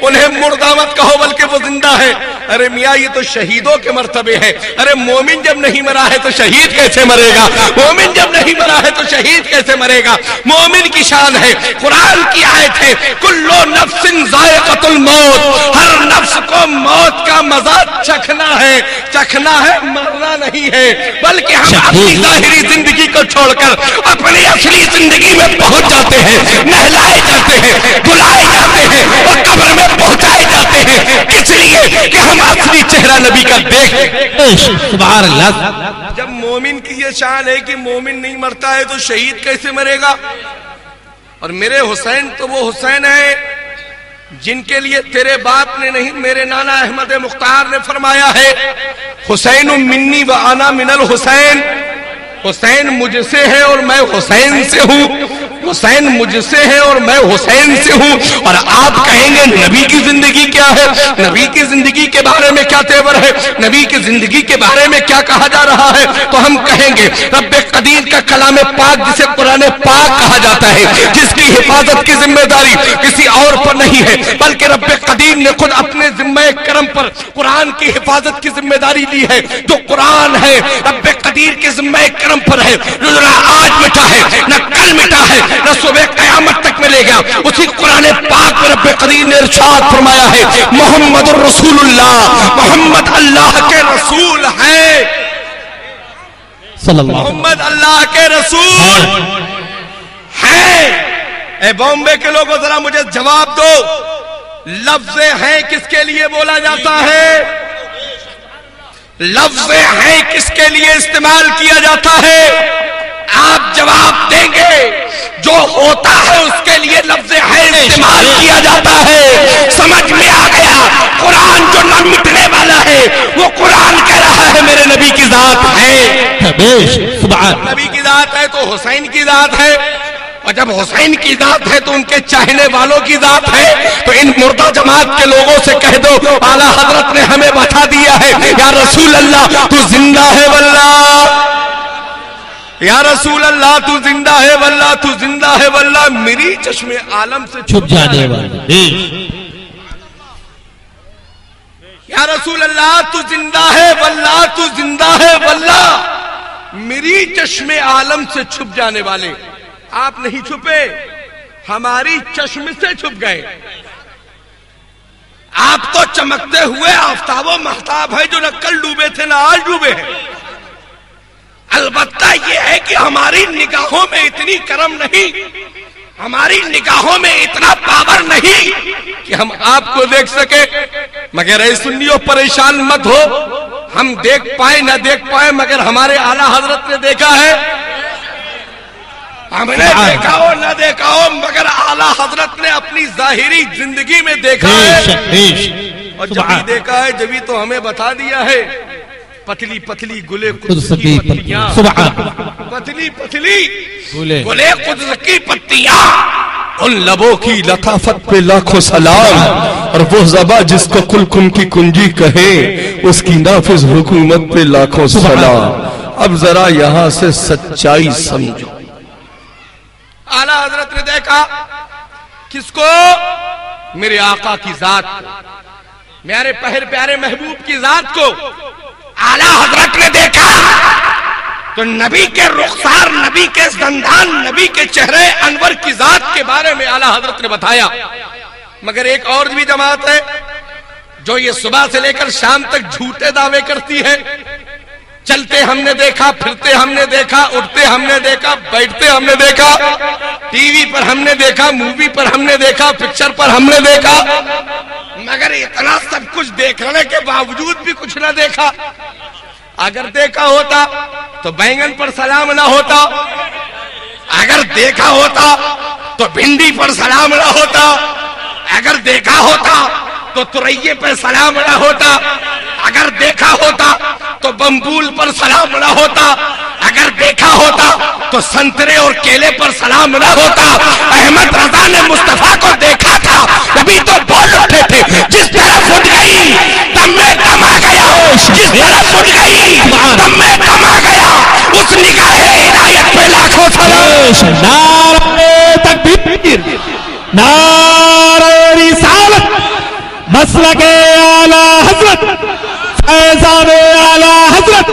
انہیں مردہ مت کہو بلکہ وہ زندہ ہے۔ ارے میاں یہ تو شہیدوں کے مرتبے ہیں، ارے مومن جب نہیں مرا ہے تو شہید کیسے مرے گا؟ مومن جب نہیں مرا ہے تو شہید کیسے مرے گا؟ مومن کی شان ہے، قرآن کی آیت ہے کلو نفس ذائقۃ الموت، ہر نفس کو موت کا مزہ چکھنا ہے مرنا نہیں ہے، بلکہ ہم اپنی ظاہری زندگی کو چھوڑ کر اپنی اصلی زندگی میں پہنچ جاتے ہیں، نہلائے جاتے ہیں، دھلائے جاتے ہیں اور قبر میں پہنچائے جاتے ہیں، اس لیے کہ ہم اصلی چہرہ نبی کا دیکھیں۔ سبحان اللہ۔ جب مومن کی یہ شان ہے کہ مومن نہیں مرتا ہے تو شہید کیسے مرے گا؟ اور میرے حسین تو وہ حسین ہے جن کے لیے تیرے باپ نے نہیں، میرے نانا احمد مختار نے فرمایا ہے حسین منی و انا من الحسین، حسین مجھ سے ہے اور میں حسین سے ہوں۔ حسین مجھ سے ہے اور میں حسین سے ہوں، اور آپ کہیں گے نبی کی زندگی کیا ہے، نبی کی زندگی کے بارے میں کیا تیور ہے، نبی کی زندگی کے بارے میں کیا کہا جا رہا ہے، تو ہم کہیں گے رب قدیر کا کلام پاک جسے قرآن پاک کہا جاتا ہے، جس کی حفاظت کی ذمہ داری کسی اور پر نہیں ہے، بلکہ رب قدیر نے خود اپنے ذمہ کرم پر قرآن کی حفاظت کی ذمہ داری لی ہے۔ جو قرآن ہے رب قدیر کے ذمہ کرم پر ہے، جو نہ آج مٹا ہے نہ کل مٹا ہے نہ صبح قیامت تک ملے گا۔ اسی قرآن پاک میں رب قدیر نے ارشاد فرمایا ہے محمد الرسول اللہ، محمد اللہ کے رسول ہیں، صلی اللہ محمد اللہ کے رسول ہیں۔ اے بامبے کے لوگوں ذرا مجھے جواب دو، لفظ ہیں کس کے لیے بولا جاتا ہے؟ لفظ ہیں کس کے لیے استعمال کیا جاتا ہے؟ آپ جواب دیں گے جو ہوتا ہے اس کے لیے لفظ ہے استعمال کیا جاتا ہے۔ سمجھ میں آ گیا، قرآن جو نہ مٹنے والا ہے وہ قرآن کہہ رہا ہے میرے نبی کی ذات ہے، سبحان نبی کی ذات ہے تو حسین کی ذات ہے، اور جب حسین کی ذات ہے تو ان کے چاہنے والوں کی ذات ہے۔ تو ان مردہ جماعت کے لوگوں سے کہہ دو اعلیٰ حضرت نے ہمیں بتا دیا ہے یا رسول اللہ تو زندہ ہے واللہ، یا رسول اللہ تو زندہ ہے واللہ، تو زندہ ہے واللہ، میری چشم عالم سے چھپ جانے والے، یا رسول اللہ تو زندہ ہے واللہ، تو زندہ ہے واللہ، میری چشم عالم سے چھپ جانے والے۔ آپ نہیں چھپے، ہماری چشم سے چھپ گئے۔ آپ تو چمکتے ہوئے آفتاب و مہتاب ہے جو نہ کل ڈوبے تھے نہ آج ڈوبے ہیں۔ البتہ یہ ہے کہ ہماری نگاہوں میں اتنی کرم نہیں، ہماری نگاہوں میں اتنا پاور نہیں کہ ہم آپ کو دیکھ سکے۔ مگر اے سنیوں پریشان مت ہو، ہم دیکھ پائیں نہ دیکھ پائیں مگر ہمارے اعلیٰ حضرت نے دیکھا ہے، ہم نے دیکھا ہو نہ دیکھا ہو مگر اعلیٰ حضرت نے اپنی ظاہری زندگی میں دیکھا ہے، اور جب بھی دیکھا ہے جبھی تو ہمیں بتا دیا ہے۔ پتلی پتلی گلے قدس کی پتیاں، پتلی پتلی گلے قدس کی پتیاں، ان لبوں کی لطافت پہ لاکھوں سلام، اور وہ زباں جس کو کلکم کی کنجی کہے اس کی نافذ حکومت پہ لاکھوں سلام۔ اب ذرا یہاں سے سچائی سمجھو، اعلیٰ حضرت نے دیکھا کس کو؟ میرے آقا کی ذات کو، میرے پیارے محبوب کی ذات کو اعلیٰ حضرت نے دیکھا۔ تو نبی کے رخسار، نبی کے زندان، نبی کے چہرے انور کی ذات کے بارے میں اعلیٰ حضرت نے بتایا۔ مگر ایک اور بھی جماعت ہے جو یہ صبح سے لے کر شام تک جھوٹے دعوے کرتی ہے، چلتے ہم نے دیکھا، پھرتے ہم نے دیکھا، اٹھتے ہم نے دیکھا، بیٹھتے ہم نے دیکھا، ٹی وی پر ہم نے دیکھا، مووی پر ہم نے دیکھا، پکچر پر ہم نے دیکھا، مگر اتنا سب کچھ دیکھنے کے باوجود بھی کچھ نہ دیکھا۔ اگر دیکھا ہوتا تو بینگن پر سلام نہ ہوتا، اگر دیکھا ہوتا تو بھنڈی پر سلام نہ ہوتا، اگر دیکھا ہوتا تو ترئیے پر سلام نہ ہوتا، اگر دیکھا ہوتا تو بمبول پر سلام نہ ہوتا، اگر دیکھا ہوتا تو سنترے اور کیلے پر سلام نہ ہوتا۔ احمد رضا نے مصطفیٰ کو دیکھا تھا، تبھی تو بول اٹھے تھے جس طرف اٹھ گئی تب میں دم آ گیا، جس طرف اٹھ گئی تب میں دم آ گیا، اس نگاہ عنایت پہ لاکھوں سلام۔ نعرہ تکبیر، نعرہ رسالت، مسلک اعلیٰ حضرت، فیضان اعلیٰ حضرت،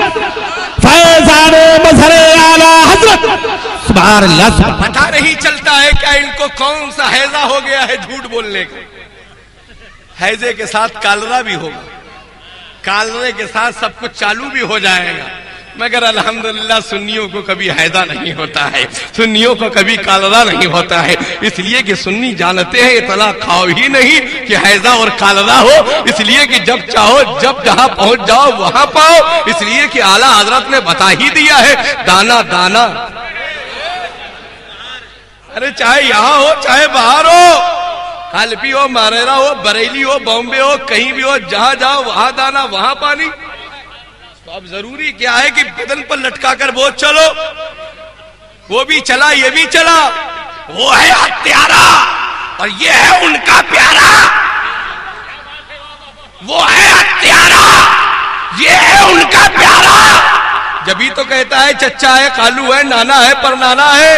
فیضان مظہر اعلیٰ حضرت، سبحان اللہ۔ پتہ نہیں چلتا ہے کیا ان کو کون سا حیضہ ہو گیا ہے جھوٹ بولنے کا۔ حیضے کے ساتھ کالرا بھی ہوگا، کالرے کے ساتھ سب کچھ چالو بھی ہو جائے گا، مگر الحمدللہ سنیوں کو کبھی حیضہ نہیں ہوتا ہے، سنیوں کو کبھی کالرا نہیں ہوتا ہے، اس لیے کہ سنی جانتے ہیں اطلاع کھاؤ ہی نہیں کہ حیضہ اور کالرا ہو، اس لیے کہ جب چاہو جب جہاں پہنچ جاؤ وہاں پاؤ، اس لیے کہ اعلیٰ حضرت نے بتا ہی دیا ہے دانا دانا۔ ارے چاہے یہاں ہو چاہے باہر ہو، حلبی ہو، ماریرا ہو، بریلی ہو، بامبے ہو، کہیں بھی ہو، جہاں جاؤ وہاں دانا وہاں پانی۔ تو اب ضروری کیا ہے کہ بدن پر لٹکا کر بوجھ چلو، وہ بھی چلا یہ بھی چلا، وہ ہے ہتھیارا اور یہ ہے ان کا پیارا. وہ ہے ہتھیارا یہ ہے ان کا پیارا. جبھی تو کہتا ہے چچا ہے خالو ہے نانا ہے پر نانا ہے,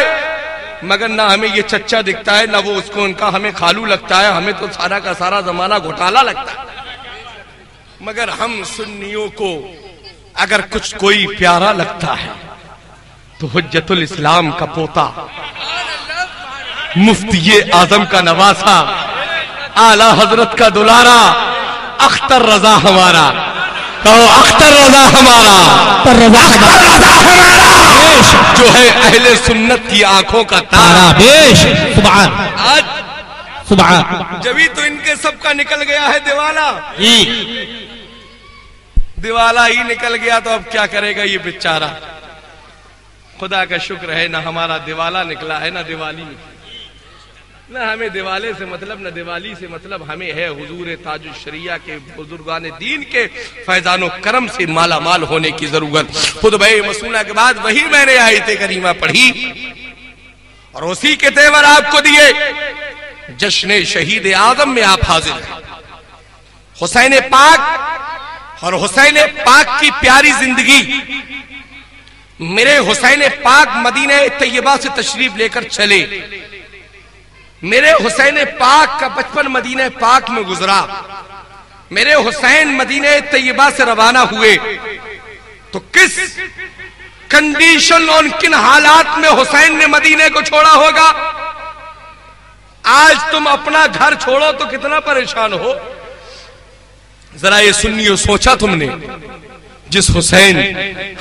مگر نہ ہمیں یہ چچا دکھتا ہے نہ وہ اس کو ان کا ہمیں خالو لگتا ہے. ہمیں تو سارا کا سارا زمانہ گھوٹالا لگتا ہے. مگر ہم سنیوں کو اگر کچھ کوئی پیارا لگتا ہے تو حجت الاسلام کا پوتا, مفتی اعظم کا نواسا, اعلی حضرت کا دلارا, اختر رضا ہمارا. کہو اختر رضا ہمارا, اختر رضا ہمارا, جو ہے اہل سنت کی آنکھوں کا تارا. بیش سبحان آج سبحان. جبھی تو ان کے سب کا نکل گیا ہے دیوالا. جی دیوالا ہی نکل گیا تو اب کیا کرے گا یہ بیچارہ. خدا کا شکر ہے نہ ہمارا دیوالا نکلا ہے نہ دیوالی نکلا. نہ ہمیں دیوالے سے مطلب نہ دیوالی سے مطلب, ہمیں ہے حضور تاج الشریعہ کے بزرگان دین کے فیضان و کرم سے مالا مال ہونے کی ضرورت. خطبہ مسنونہ کے بعد وہی میں نے آیت کریمہ پڑھی اور اسی کے تیور آپ کو دیے. جشن شہید اعظم میں آپ حاضر ہیں. حسین پاک اور حسین پاک کی پیاری زندگی. میرے حسین پاک مدینہ طیبہ سے تشریف لے کر چلے. میرے حسین پاک کا بچپن مدینہ پاک میں گزرا. میرے حسین مدینہ طیبہ سے روانہ ہوئے تو کس کنڈیشن اور کن حالات میں حسین نے مدینے کو چھوڑا ہوگا. آج تم اپنا گھر چھوڑو تو کتنا پریشان ہو. ذرا یہ سنیو, سوچا تم نے جس حسین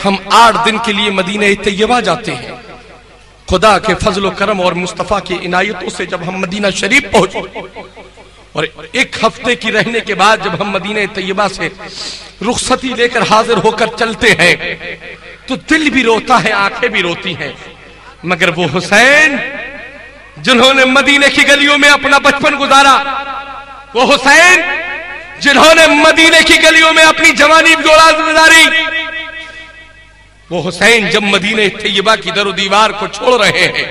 ہم 8 دن کے لیے مدینہ طیبہ جاتے ہیں, خدا کے فضل و کرم اور مصطفیٰ کی عنایتوں سے جب ہم مدینہ شریف پہنچے اور 1 ہفتے کی رہنے کے بعد جب ہم مدینہ طیبہ سے رخصتی لے کر حاضر ہو کر چلتے ہیں تو دل بھی روتا ہے, آنکھیں بھی روتی ہیں. مگر وہ حسین جنہوں نے مدینہ کی گلیوں میں اپنا بچپن گزارا, وہ حسین جنہوں نے مدینہ کی گلیوں میں اپنی جوانی گزاری, وہ حسین جب مدینہ طیبہ کی در و دیوار کو چھوڑ رہے ہیں,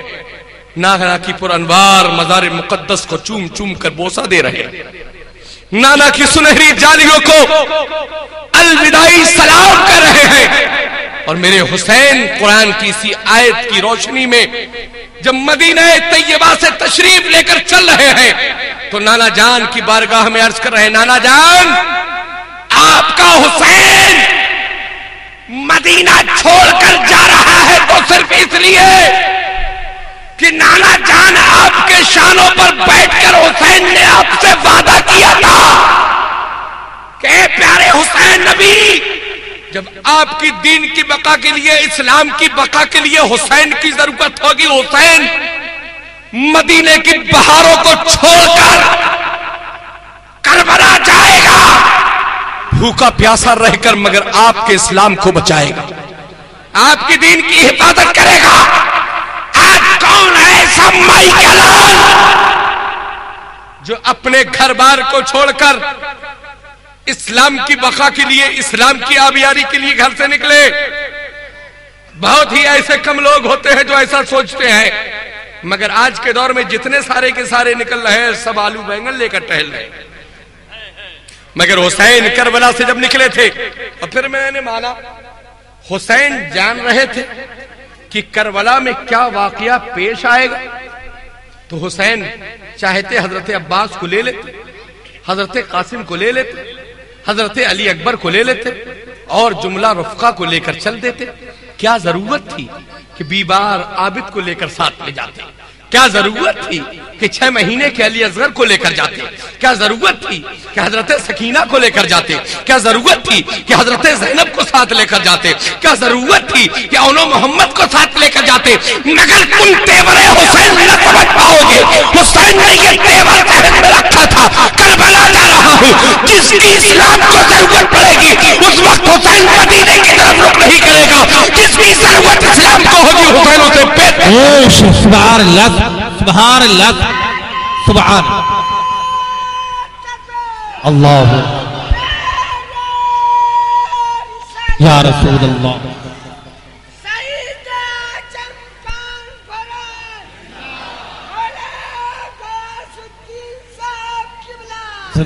نانا کی پر انوار مزار مقدس کو چوم چوم کر بوسہ دے رہے ہیں, نانا کی سنہری جالیوں کو الوداعی سلام کر رہے ہیں. اور میرے حسین قرآن کی اسی آیت کی روشنی میں جب مدینہ طیبہ سے تشریف لے کر چل رہے ہیں تو نانا جان کی بارگاہ میں عرض کر رہے ہیں, نانا جان آپ کا حسین مدینہ چھوڑ کر جا رہا ہے تو صرف اس لیے کہ نانا جان آپ کے شانوں پر بیٹھ کر حسین نے آپ سے وعدہ کیا تھا کہ اے پیارے حسین نبی, جب آپ کی دین کی بقا کے لیے, اسلام کی بقا کے لیے حسین کی ضرورت ہوگی, حسین مدینے کی بہاروں کو چھوڑ کر کربلا جائے گا, بھوکا پیاسا رہ کر مگر آپ کے اسلام کو بچائے گا, آپ کی دین کی حفاظت کرے گا. آج کون ہے ایسا مائی کلام جو اپنے گھر بار کو چھوڑ کر اسلام کی بقا کے لیے, اسلام کی آبیاری کے لیے گھر سے نکلے؟ بہت ہی ایسے کم لوگ ہوتے ہیں جو ایسا سوچتے ہیں. مگر آج کے دور میں جتنے سارے کے سارے نکل رہے ہیں سب آلو بینگن لے کر ٹہل رہے ہیں. مگر حسین کربلا سے جب نکلے تھے اور پھر میں نے مانا حسین جان رہے تھے کہ کربلا میں کیا واقعہ پیش آئے گا, تو حسین چاہتے حضرت عباس کو لے لیتے, حضرت قاسم کو لے لیتے, حضرت علی اکبر کو لے لیتے اور جملہ رفقہ کو لے کر چل دیتے. کیا ضرورت تھی کہ بیمار عابد کو لے کر ساتھ لے جاتے؟ کیا ضرورت تھی کہ 6 مہینے کے علی اصغر کو لے کر جاتے؟ کیا ضرورت تھی کہ حضرت سکینہ کو لے کر جاتے؟ کیا ضرورت تھی کہ حضرت زینب کو ساتھ لے کر جاتے؟ کیا ضرورت تھی کہ اونو محمد کو ساتھ لے کر جاتے؟ مگر تم تیور حسین نہ سمجھ پاؤ گے. حسین نے یہ تیور ذہن میں رکھا تھا, کربلا جا رہا ہوں, جس کی اسلام کو ضرورت پڑے گی اس وقت حسین مدینے کی طرف رخ نہیں کرے گا, جس کی ضرورت اسلام کو ہوگی حسین اسے پیٹ. سبحان اللہ سبحان اللہ سبحان اللہ یا رسول اللہ.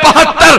72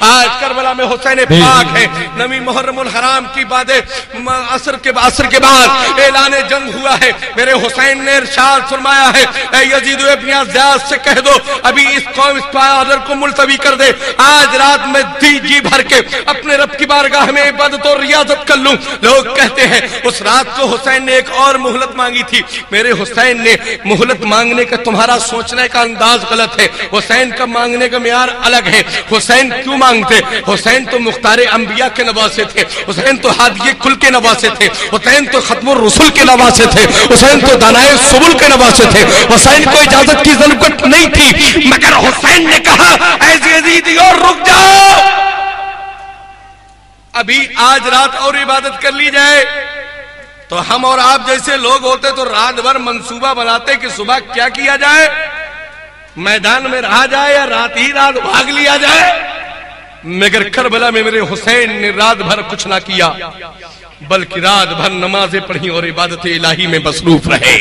آج کربلا میں حسین پاک ہے. نویں محرم الحرام کی بعد عصر کے بعد اعلان جنگ ہوا ہے. میرے حسین نے ارشاد فرمایا ہے اے یزید ابن زیاد سے کہہ دو ابھی اس قوم اس آرڈر کو ملتوی کر دے. آج رات میں جی بھر کے اپنے رب کی بارگاہ میں عبادت اور ریاضت کر لوں. لوگ کہتے ہیں اس رات کو حسین نے ایک اور مہلت مانگی تھی. میرے حسین نے مہلت مانگنے کا تمہارا سوچنے کا انداز غلط ہے. حسین کا مانگنے کا معیار الگ ہے. حسین کیوں مانگتے؟ حسین تو مختار انبیاء کے نواسے تھے. حسین تو ہادی کل کے نواسے تھے. حسین تو ختم الرسل کے نواسے تھے. حسین تو دانائے سبل کے نواسے تھے. حسین کو اجازت کی ضرورت نہیں تھی مگر حسین نے کہا اے یزیدیو رک جاؤ ابھی آج رات اور عبادت کر لی جائے. تو ہم اور آپ جیسے لوگ ہوتے تو رات بھر منصوبہ بناتے کہ صبح کیا کیا جائے, میدان میں رہا جائے یا رات ہی رات بھاگ لیا جائے. مگر کربلا میں میرے حسین نے رات بھر کچھ نہ کیا بلکہ رات بھر نمازیں پڑھی اور عبادت الہی میں مصروف رہے.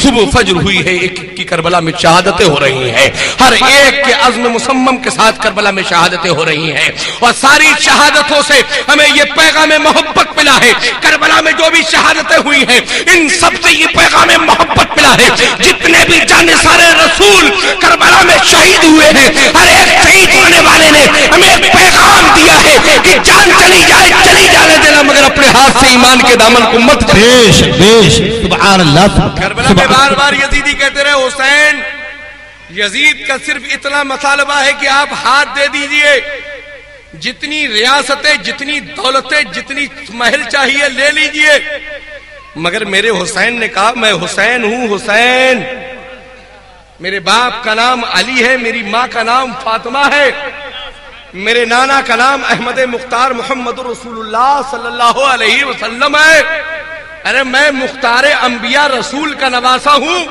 صبح فجر ہوئی ہے, ایک کی کربلا میں شہادتیں ہو رہی ہیں. ہر ایک کے عزم مصمم کے ساتھ کربلا میں شہادتیں ہو رہی ہیں. اور ساری شہادتوں سے ہمیں یہ پیغام محبت ملا ہے. کربلا میں جو بھی شہادتیں ہوئی ہیں ان سب سے یہ پیغام محبت ملا ہے. جتنے بھی جانثار رسول کربلا میں شہید ہوئے ہیں ہر ایک شہید ہونے والے نے ہمیں ایک پیغام دیا ہے کہ جان چلی جانے دینا مگر اپنے ہاتھ سے ایمان کے دامن کو مت بیش بیش سبحان اللہ. کربلا میں بار بار یزیدی کہتے رہے حسین یزید کا صرف اتنا مطالبہ ہے کہ آپ ہاتھ دے دیجئے, جتنی ریاستیں جتنی دولتیں جتنی محل چاہیے لے لیجئے. مگر میرے حسین نے کہا میں حسین ہوں. حسین میرے باپ کا نام علی ہے, میری ماں کا نام فاطمہ ہے, میرے نانا کا نام احمد مختار محمد رسول اللہ صلی اللہ علیہ وسلم ہے. ارے میں مختار انبیاء رسول کا نواسا ہوں.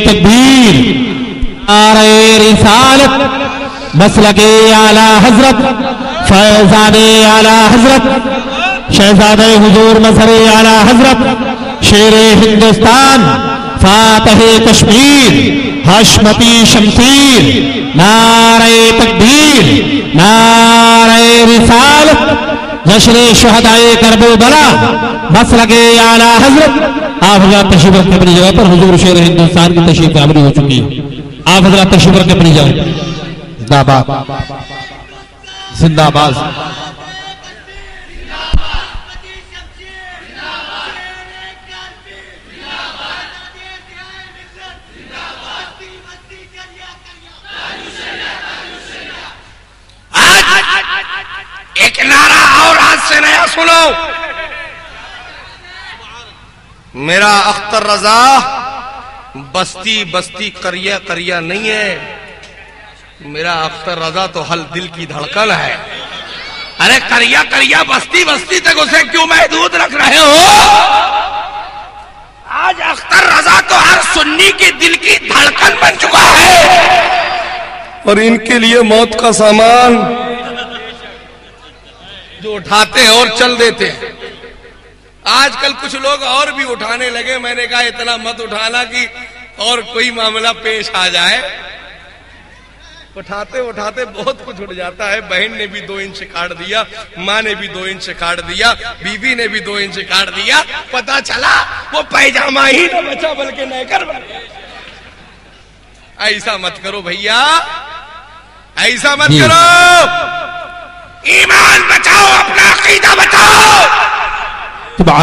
تکبیر, نعرہ رسالت, مسلک اعلی حضرت, فیضان اعلی حضرت, شہزادہ حضور مظہر اعلی حضرت, شیر ہندوستان, فاتح کشمیر, حشمتی شمشیر, نعرہ تکبیر, نعرہ رسالت, جشن شہدائے کربلا, مسلک اعلی حضرت. آپ حضرات تشریف رکھیں اپنی جگہ پر. حضور شیر ہندوستان کی تشریف آوری ہو چکی ہے. آپ حضرات تشریف رکھیں اپنی جگہ. زندہ باد, زندہ باد. ایک نعرہ اور آج سے نیا سنو. میرا اختر رضا بستی بستی کریا کریا نہیں ہے. میرا اختر رضا تو حل دل کی دھڑکن ہے. ارے کریا کریا بستی بستی تک اسے کیوں محدود رکھ رہے ہو؟ آج اختر رضا تو ہر سنی کے دل کی دھڑکن بن چکا ہے اور ان کے لیے موت کا سامان جو اٹھاتے ہیں اور چل دیتے ہیں. آج کل کچھ لوگ اور بھی اٹھانے لگے. میں نے کہا اتنا مت اٹھانا کہ اور کوئی معاملہ پیش آ جائے. اٹھاتے اٹھاتے بہت کچھ اٹھ جاتا ہے. بہن نے بھی 2 انچ کاٹ دیا, ماں نے بھی 2 انچ کاٹ دیا, بیوی نے بھی 2 انچ کاٹ دیا. پتا چلا وہ پیجامہ ہی نہ بچا بلکہ نیکر بن گیا. ایسا مت کرو بھیا, ایسا مت کرو. ایمان بچاؤ, اپنا عقیدہ بچاؤ.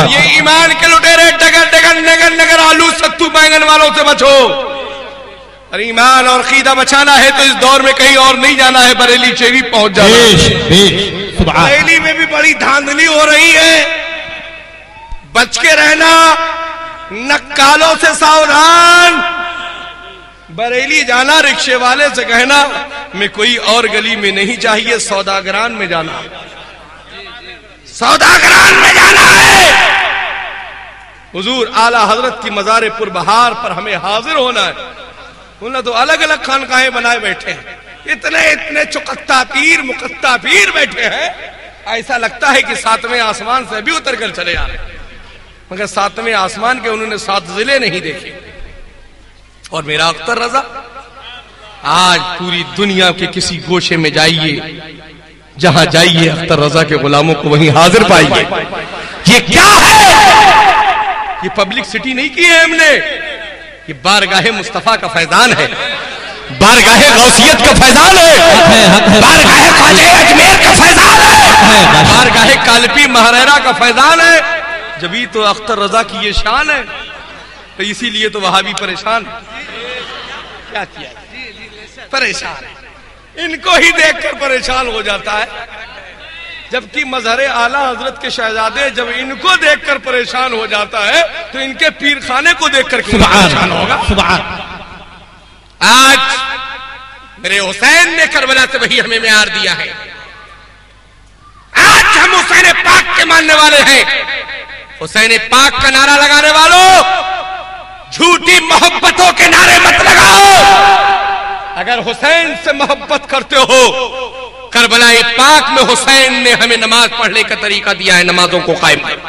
یہ ایمان کے لٹیرے ڈگر ڈگر نگر نگر آلو ستو بینگن والوں سے بچو. اور ایمان اور عقیدہ بچانا ہے تو اس دور میں کہیں اور نہیں جانا ہے, بریلی چیری پہنچ جانا ہے. بریلی میں بھی بڑی دھاندلی ہو رہی ہے, بچ کے رہنا, نکالوں سے ساودھان. بریلی جانا رکشے والے سے کہنا میں کوئی اور گلی میں نہیں چاہیے, سوداگران میں جانا, سوداگران میں جانا ہے. حضور اعلی حضرت کی مزار پر بہار پر ہمیں حاضر ہونا ہے. انہوں نے تو الگ الگ خانقاہیں بنائے بیٹھے ہیں, اتنے اتنے چکتا پیر مقتا پیر بیٹھے ہیں, ایسا لگتا ہے کہ 7ویں آسمان سے بھی اتر کر چلے آ رہے ہیں. مگر 7ویں آسمان کے انہوں نے 7 ضلع نہیں دیکھے. اور میرا اختر رضا آج پوری دنیا کے کسی گوشے میں جائیے, جہاں جائیے اختر رضا کے غلاموں کو وہیں حاضر پائیے. یہ کیا ہے؟ یہ پبلک سٹی نہیں کی ہے ہم نے, یہ بارگاہ مصطفیٰ کا فیضان ہے, بارگاہ غوثیت کا فیضان ہے, بارگاہ خواجہ اجمیر کا فیضان ہے, بارگاہ کالپی مہریرا کا فیضان ہے. جبھی تو اختر رضا کی یہ شان ہے, تو اسی لیے تو وہابی پریشان ہے. کیا کیا پریشان ہے, ان کو ہی دیکھ کر پریشان ہو جاتا ہے, جبکہ مظہر اعلیٰ حضرت کے شہزادے جب ان کو دیکھ کر پریشان ہو جاتا ہے تو ان کے پیر خانے کو دیکھ کر کیوں پریشان ہوگا. آج میرے حسین نے کربلا سے وہی ہمیں معیار دیا ہے. آج ہم حسین پاک کے ماننے والے ہیں. حسین پاک کا نعرہ لگانے والوں, جھوٹی محبتوں کے نعرے مت لگاؤ. اگر حسین سے محبت کرتے ہو, کربلا پاک میں حسین نے ہمیں نماز پڑھنے کا طریقہ دیا ہے, نمازوں کو قائم کرو.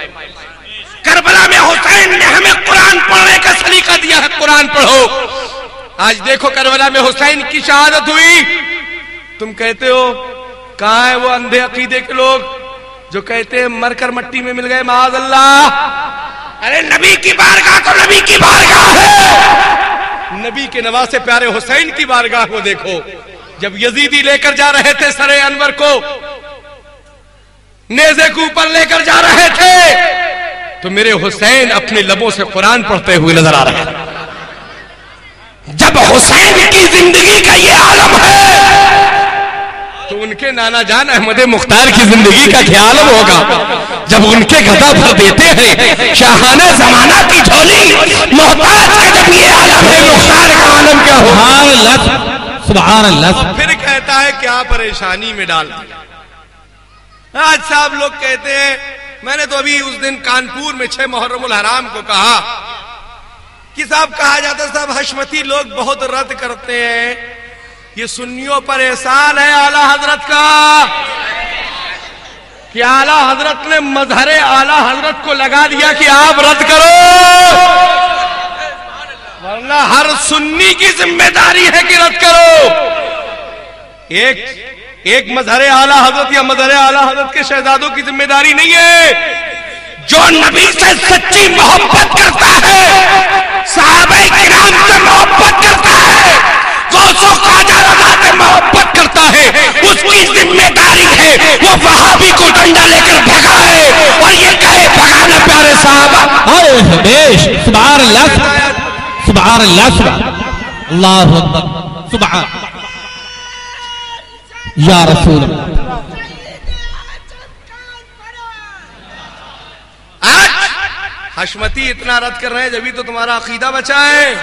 کربلا میں حسین نے ہمیں قرآن پڑھنے کا طریقہ دیا ہے, قرآن پڑھو. آج دیکھو کربلا میں حسین کی شہادت ہوئی, تم کہتے ہو کہاں ہے وہ اندھے عقیدے کے لوگ جو کہتے ہیں مر کر مٹی میں مل گئے معاذ اللہ. ارے نبی کی بارگاہ تو نبی کی بارگاہ ہے. نبی کے نواسے پیارے حسین کی بارگاہ کو دیکھو. جب یزیدی لے کر جا رہے تھے سر انور کو, نیزے کے اوپر لے کر جا رہے تھے, تو میرے حسین اپنے لبوں سے قرآن پڑھتے ہوئے نظر آ رہے ہیں. جب حسین کی زندگی کا یہ عالم ہے تو ان کے نانا جان احمد مختار کی زندگی کا کیا عالم ہوگا. جب ان کے گدا بھر دیتے ہیں شاہانہ زمانہ کی جھولی, محتاج کا جب یہ عالم ہے, مختار کا عالم کیا ہوگا. سبحان اللہ. پھر کہتا ہے کیا پریشانی میں ڈال دیا. آج صاحب لوگ کہتے ہیں, میں نے تو ابھی اس دن کانپور میں 6 محرم الحرام کو کہا کہ صاحب کہا جاتا ہے صاحب حشمتی لوگ بہت رد کرتے ہیں, یہ سنیوں پر احسان ہے اعلیٰ حضرت کا کہ اعلیٰ حضرت نے مظہر اعلیٰ حضرت کو لگا دیا کہ آپ رد کرو, ورنہ ہر سنی کی ذمہ داری ہے کہ رد کرو. ایک مظہر اعلیٰ حضرت یا مظہر اعلیٰ حضرت کے شہزادوں کی ذمہ داری نہیں ہے. جو نبی سے سچی محبت کرتا ہے, صحابہ کرام سے محبت کرتا ہے, غوث و خواجہ رضا سے محبت کرتا ہے, اس کی ذمہ داری ہے وہ وہابی کو ڈنڈا لے کر بھگائے اور یہ کہے بھگانا پیارے صحابہ. سبحان اللہ, سبحان اللہ, سبحان اللہ اکبر, سبحان یا رسول اللہ. آج حشمتی اتنا رد کر رہے ہیں جبھی تو تمہارا عقیدہ بچا ہے,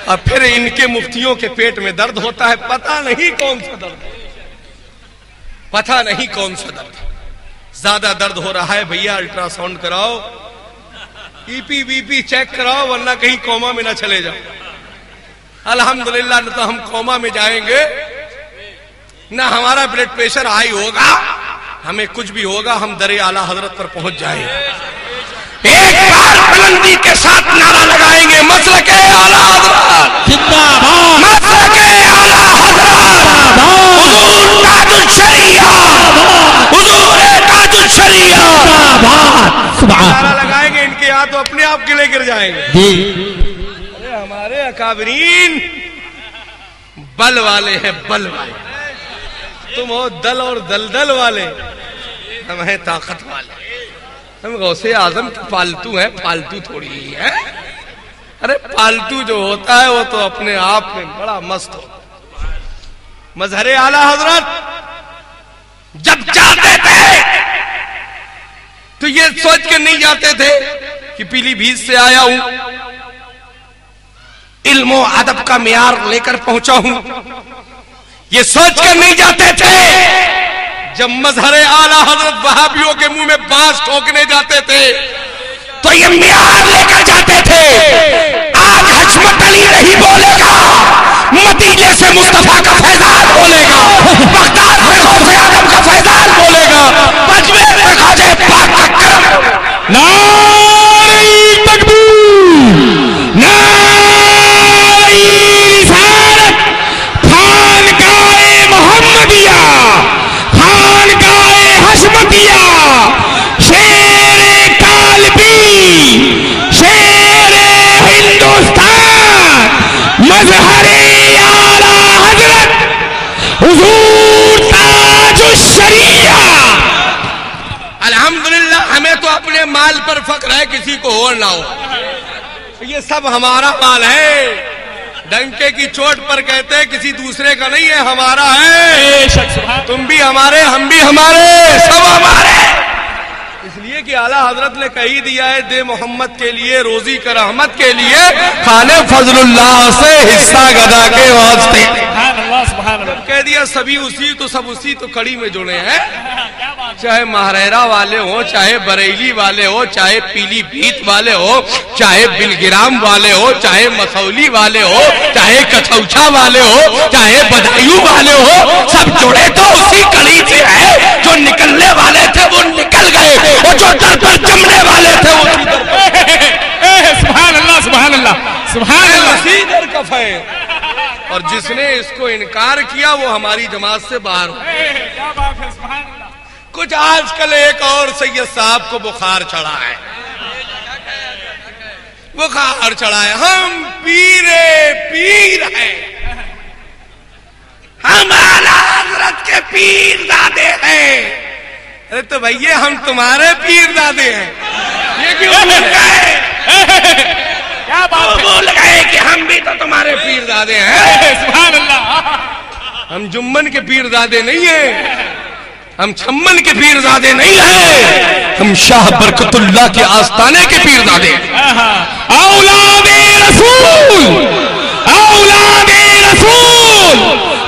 اور پھر ان کے مفتیوں کے پیٹ میں درد ہوتا ہے. پتہ نہیں کون سا درد, پتہ نہیں کون سا درد. زیادہ درد ہو رہا ہے بھیا الٹرا ساؤنڈ کراؤ, ای پی بی پی چیک کراؤ, ورنہ کہیں کوما میں نہ چلے جاؤ. الحمدللہ نہ تو ہم کوما میں جائیں گے, نہ ہمارا بلڈ پریشر ہائی ہوگا, ہمیں کچھ بھی ہوگا ہم در اعلیٰ حضرت پر پہنچ جائیں گے. ایک بار بلندی کے ساتھ نعرہ لگائیں گے, مسلک اعلیٰ حضرت زندہ باد, مسلک اعلیٰ حضرت, حضور تاج الشریعہ, حضور تاج الشریعہ. نعرہ لگائیں گے, ان کے ہاتھ تو اپنے آپ کے لے کر جائیں گے. ارے ہمارے اکابرین بل والے ہیں, بل والے. تم ہو دل اور دلدل والے, ہم ہیں طاقت والے. ہم غوث اعظم کی پالتو ہیں, پالتو تھوڑی ہی ہے. ارے پالتو جو ہوتا ہے وہ تو اپنے آپ میں بڑا مست ہوتا ہے. مظہر اعلیٰ حضرت جب جاتے تھے تو یہ سوچ کے نہیں جاتے تھے کہ پیلی بھیت سے آیا ہوں, علم و ادب کا معیار لے کر پہنچا ہوں. یہ سوچ کر نہیں جاتے تھے. جب مظہر اعلیٰ حضرت وہابیوں کے منہ میں بانس ٹھوکنے جاتے تھے تو یہ معیار لے کر جاتے تھے. آج حشمت علی نہیں بولے گا, مدینے سے مصطفیٰ کا فیضان بولے گا, بغداد سے غوث اعظم کا فیضان بولے گا, اجمیر سے خواجہ پاک کا کرم. نعرہ مال پر فخر ہے کسی کو اور نہ ہو. یہ سب ہمارا مال ہے. ڈنکے کی چوٹ پر کہتے ہیں کسی دوسرے کا نہیں ہے, ہمارا ہے. تم بھی ہمارے, ہم بھی ہمارے, سب ہمارے. اس لیے کہ اعلیٰ حضرت نے کہی دیا ہے دے محمد کے لیے روزی کا رحمت کے لیے خانے فضل اللہ سے حصہ گدا کے واسطے. کہہ دیا سبھی اسی تو سب اسی تو کڑی میں جڑے ہیں. چاہے مہریرا والے ہو, چاہے بریلی والے ہو, چاہے پیلی بھیت والے ہو, چاہے بلگرام والے ہو, چاہے مسولی والے ہو, چاہے کچھوچا والے ہو, چاہے بدایوں والے ہو, سب جڑے تو اسی کڑی سے ہے. جو نکلنے والے تھے وہ نکل گئے, اور جو در پر جمنے والے تھے وہ سبحان اللہ سبحان اللہ سبحان اللہ. اسی در کف ہے. اور جس نے اس کو انکار کیا وہ ہماری جماعت سے باہر ہو. کیا بات ہے, سبحان اللہ. کچھ آج کل ایک اور سید صاحب کو بخار چڑھا ہے, بخار چڑھا ہے. ہم پیر ہیں, ہم اعلیٰ حضرت کے پیر دادے ہیں. ارے تو بھیا ہم تمہارے پیر دادے ہیں. یہ کیوں بھول گئے؟ کیا بات بھول گئے کہ ہم بھی تو تمہارے پیر دادے ہیں. سبحان اللہ. ہم جمن کے پیر دادے نہیں ہیں, ہم چھمن کے پیر زادے نہیں ہیں, ہم شاہ برکت اللہ کے آستانے کے پیر زادے ہیں. اولاد رسول, اولاد رسول,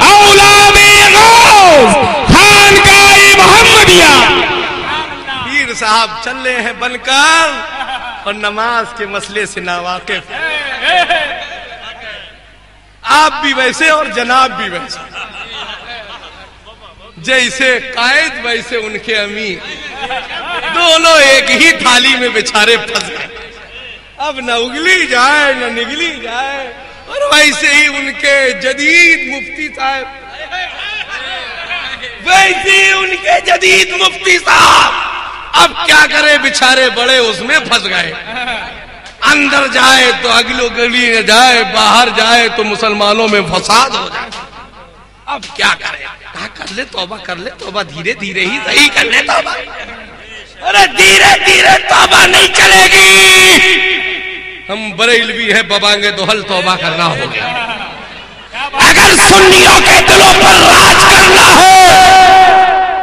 اولاد غوث, خانقاہ محمدیہ. پیر صاحب چل رہے ہیں بن کر اور نماز کے مسئلے سے ناواقف. آپ بھی ویسے اور جناب بھی ویسے, جیسے قائد ویسے ان کے امیر, دونوں ایک ہی تھالی میں بیچارے پھنس گئے. اب نہ اگلی جائے نہ نگلی جائے. اور ویسے ہی ان کے جدید مفتی صاحب, ویسے ہی ان کے جدید مفتی صاحب اب کیا کرے بیچارے, بڑے اس میں پھنس گئے. اندر جائے تو اگلو گلی نہ جائے, باہر جائے تو مسلمانوں میں فساد ہو جائے. اب کیا کرے؟ کہا کر لے توبہ, کر لے توبہ, دھیرے دھیرے ہی صحیح کر لے توبہ. ارے دھیرے دھیرے توبہ نہیں چلے گی. ہم بریلوی ہے ببانگے تو حل توبہ کرنا ہوگا. اگر سنیوں کے دلوں پر راج کرنا ہے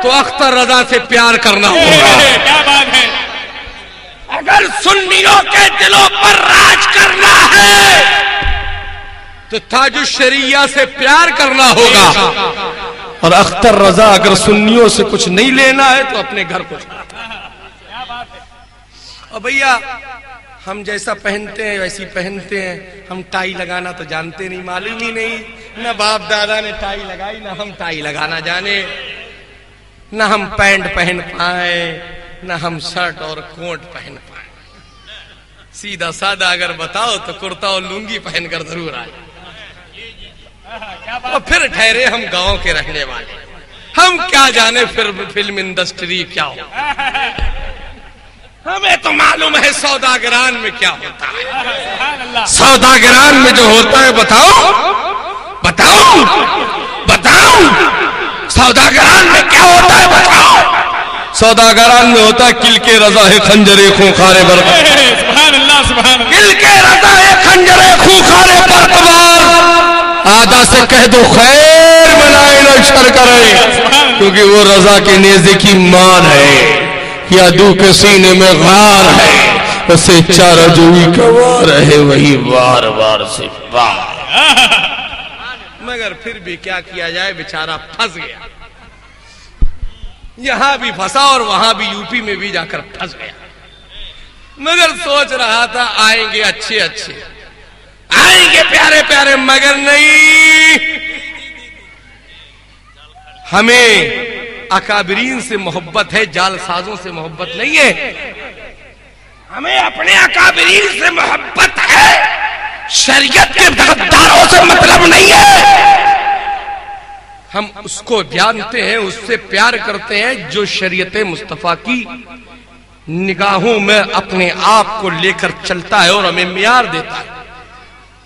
تو اختر رضا سے پیار کرنا ہوگا. کیا بات ہے. اگر سنیوں کے دلوں پر راج کرنا ہے تو تاج الشریعہ سے پیار کرنا ہوگا. اور اختر رضا اگر سنیوں سے کچھ نہیں لینا ہے تو اپنے گھر کو. اور بھیا ہم جیسا پہنتے ہیں ویسی پہنتے ہیں. ہم ٹائی لگانا تو جانتے نہیں, معلوم ہی نہیں. نہ باپ دادا نے ٹائی لگائی, نہ ہم ٹائی لگانا جانے, نہ ہم پینٹ پہن پائے, نہ ہم شرٹ اور کوٹ پہن پائے. سیدھا سادہ اگر بتاؤ تو کرتا اور لنگی پہن کر ضرور آئے. اور پھر ٹھہرے ہم گاؤں کے رہنے والے, ہم کیا جانے پھر فلم انڈسٹری کیا ہو. ہمیں تو معلوم ہے سوداگران میں کیا ہوتا ہے. سوداگران میں جو ہوتا ہے بتاؤ بتاؤ بتاؤ, سوداگران میں کیا ہوتا ہے بتاؤ. سوداگران میں ہوتا ہے کل کے رضا ہے خنجرے خونخارے برقبار. سبحان اللہ سبحان اللہ. کل کے رضا ہے خنجرے خونخارے برقبار. آدھا سے کہہ دو خیر منائے نہ شر کرے, کیونکہ وہ رضا کے نیزے کی مان ہے, یا دو کے سینے میں غار ہے, اسے چارہ جوئی کا وار ہے, وہی وار وار سے وار. مگر پھر بھی کیا کیا جائے, بیچارہ پھنس گیا. یہاں بھی پھنسا اور وہاں بھی یوپی میں بھی جا کر پھنس گیا. مگر سوچ رہا تھا آئیں گے اچھے اچھے, آئیں گے پیارے پیارے, مگر نہیں. ہمیں اکابرین سے محبت ہے, جال سازوں سے محبت نہیں ہے. ہمیں اپنے اکابرین سے محبت ہے, شریعت کے غداروں سے مطلب نہیں ہے. ہم اس کو جانتے ہیں, اس سے پیار کرتے ہیں جو شریعت مصطفیٰ کی نگاہوں میں اپنے آپ کو لے کر چلتا ہے اور ہمیں معیار دیتا ہے.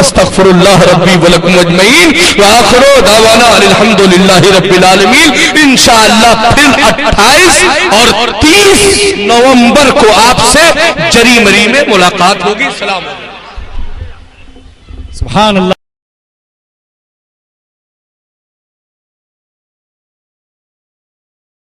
استغفراللہ ربی ولکم اجمعین وآخر دعوانا الحمدللہ رب العالمین۔ انشاءاللہ پھر 28 اور 30 نومبر کو آپ سے جری مری میں ملاقات ہوگی۔ سلام علیکم۔ سبحان اللہ۔